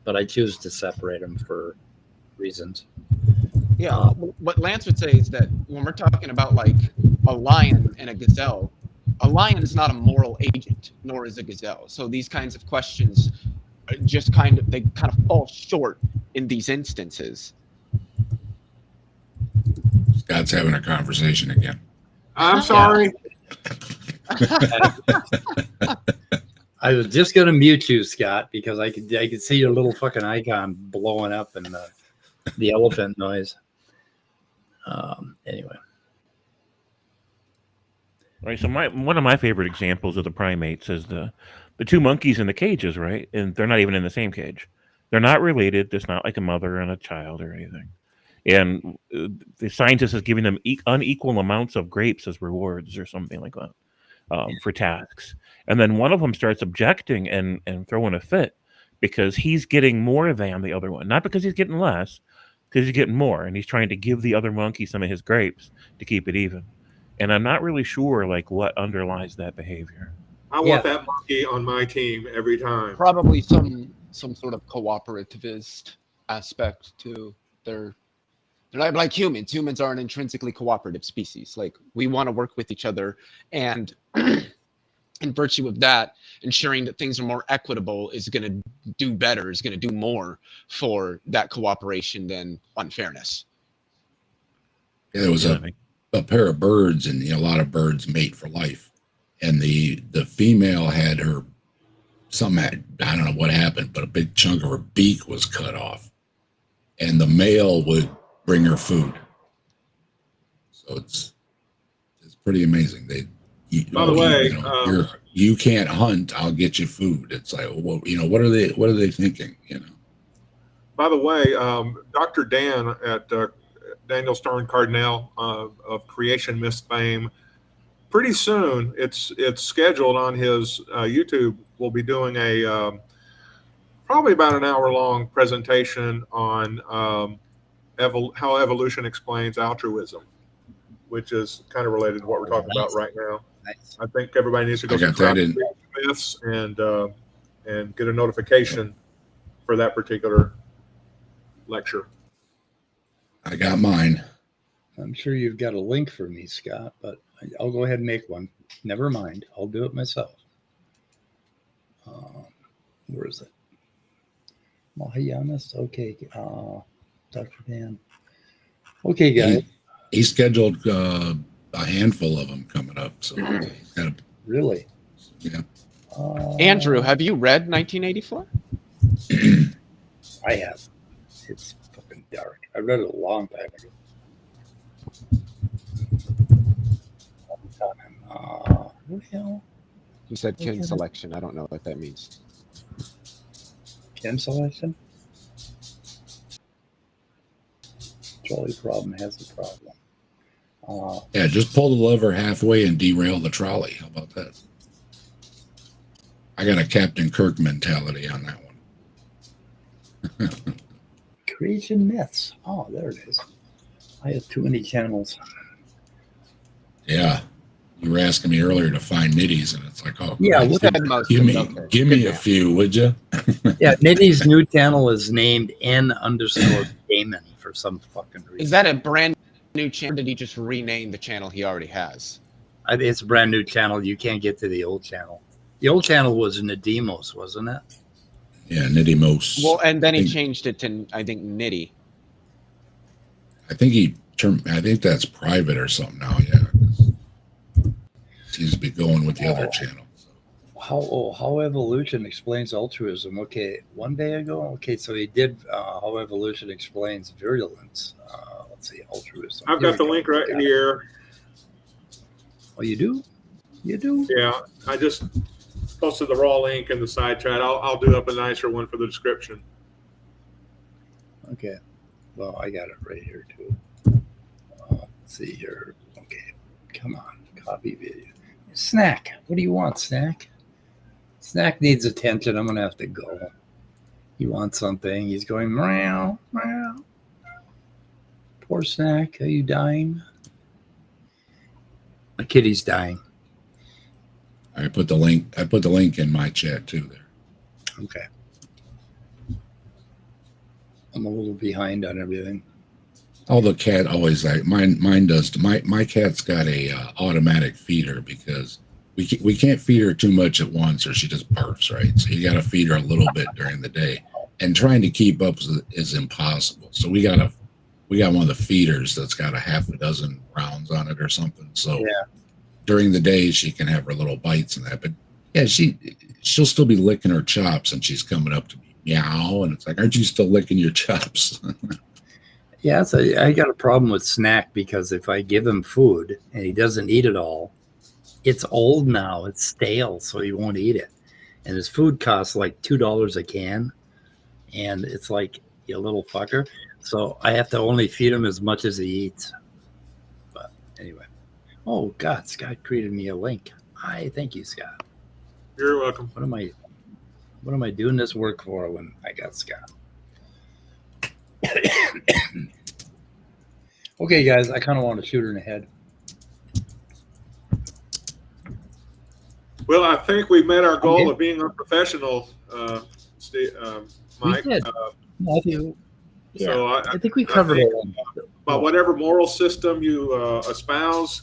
but I choose to separate them for reasons. Yeah, what Lance would say is that when we're talking about like a lion and a gazelle, a lion is not a moral agent, nor is a gazelle. So these kinds of questions just kind of fall short in these instances. Scott's having a conversation again. I'm sorry. I was just going to mute you, Scott, because I could see your little fucking icon blowing up and the elephant noise. Anyway. Right. So one of my favorite examples of the primates is the two monkeys in the cages, right? And they're not even in the same cage. They're not related. There's not like a mother and a child or anything. And the scientist is giving them unequal amounts of grapes as rewards or something like that for tasks. And then one of them starts objecting and throwing a fit because he's getting more than the other one. Not because he's getting less, because he's getting more. And he's trying to give the other monkey some of his grapes to keep it even. And I'm not really sure like what underlies that behavior. I want that monkey on my team every time. Probably some sort of cooperativist aspect to their. They're like humans. Humans are an intrinsically cooperative species. Like, we want to work with each other, and in virtue of that, ensuring that things are more equitable is going to do better, is going to do more for that cooperation than unfairness. Yeah, there was a pair of birds, and a lot of birds mate for life. And the female had I don't know what happened, but a big chunk of her beak was cut off. And the male would bring her food. So it's pretty amazing. By the way, you can't hunt, I'll get you food. It's like, well, what are they thinking? By the way, Dr. Dan at Daniel Stern Cardinal of Creation Myth fame, pretty soon it's scheduled on his YouTube will be doing a probably about an hour-long presentation on how evolution explains altruism, which is kind of related to what we're talking about right now. Nice. I think everybody needs to go I got subscribe that to myths and get a notification for that particular lecture. I got mine. I'm sure you've got a link for me, Scott, but I'll go ahead and make one. Never mind. I'll do it myself. Where is it? Mahayana? Okay. Dr. Dan. Okay, guys. He scheduled a handful of them coming up. So he's got a, Really? yeah. Andrew, have you read 1984? I have. It's fucking dark. I read it a long time ago. What the hell? You said kin selection. I don't know what that means. Kin selection? Trolley problem has a problem. Yeah, just pull the lever halfway and derail the trolley. How about that? I got a Captain Kirk mentality on that one. Creation myths. Oh, there it is. I have too many channels. Yeah. You were asking me earlier to find nitties, and it's like, oh, Yeah, Christ, look at most. give me, Okay. give me Good a man. few, would you? Yeah, Nitty's new channel is named N_Damon for some fucking reason. Is that a brand new channel? Or did he just rename the channel he already has? It's a brand new channel. You can't get to the old channel. The old channel was Nadimos, wasn't it? Yeah, Nitty Most. Well, and then he think- changed it to, I think, Nitty. I think that's private or something now. Yeah, seems to be going with the other channel. How evolution explains altruism. Okay, one day ago. Okay, so he did how evolution explains virulence. Let's see, altruism. I've Here got the we go. link right Got it. here. Oh, you do? You do? Yeah, I just posted the raw link in the side chat. I'll do up a nicer one for the description. Okay. Well, I got it right here too. Let's see here. Okay, come on, copy video. Snack. What do you want, Snack? Snack needs attention. I'm gonna have to go. He wants something. He's going meow meow. Poor Snack. Are you dying? My kitty's dying. I put the link in my chat too there. Okay. I'm a little behind on everything. Oh, the cat always like mine does. My cat's got a automatic feeder because we can't feed her too much at once or she just barfs, right? So you got to feed her a little bit during the day, and trying to keep up is impossible. So we got one of the feeders that's got a half a dozen rounds on it or something. So Yeah. during the day she can have her little bites and that, but yeah, she'll still be licking her chops and she's coming up to me, meow, and it's like, aren't you still licking your chops? Yeah, so I got a problem with Snack because if I give him food and he doesn't eat it all, it's old now. It's stale, so he won't eat it. And his food costs like $2 a can. And it's like, you little fucker. So I have to only feed him as much as he eats. But anyway. Oh, God, Scott created me a link. Hi, thank you, Scott. You're welcome. What am I doing this work for when I got Scott? Okay, guys, I kind of want to shoot her in the head. Well, I think we met our goal Okay. of being unprofessional, Mike. We did. Matthew, yeah, So I think we covered think, it. But whatever moral system you espouse,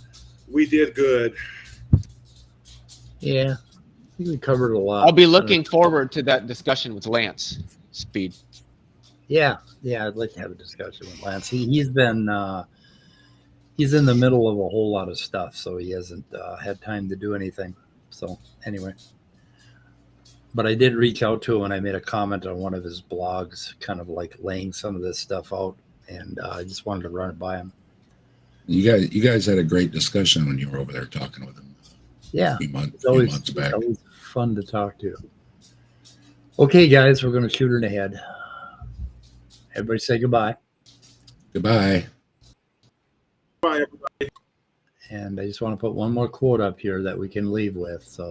we did good. Yeah, I think we covered a lot. I'll be looking forward to that discussion with Lance Speed. Yeah, I'd like to have a discussion with Lance. He's been he's in the middle of a whole lot of stuff, so he hasn't had time to do anything. So anyway, but I did reach out to him and I made a comment on one of his blogs, kind of like laying some of this stuff out, and I just wanted to run it by him. You guys had a great discussion when you were over there talking with him. Yeah, a few it's months back. always fun to talk to. Okay, guys, we're going to shoot her in the head. Everybody say goodbye. Goodbye. Bye. And I just want to put one more quote up here that we can leave with. So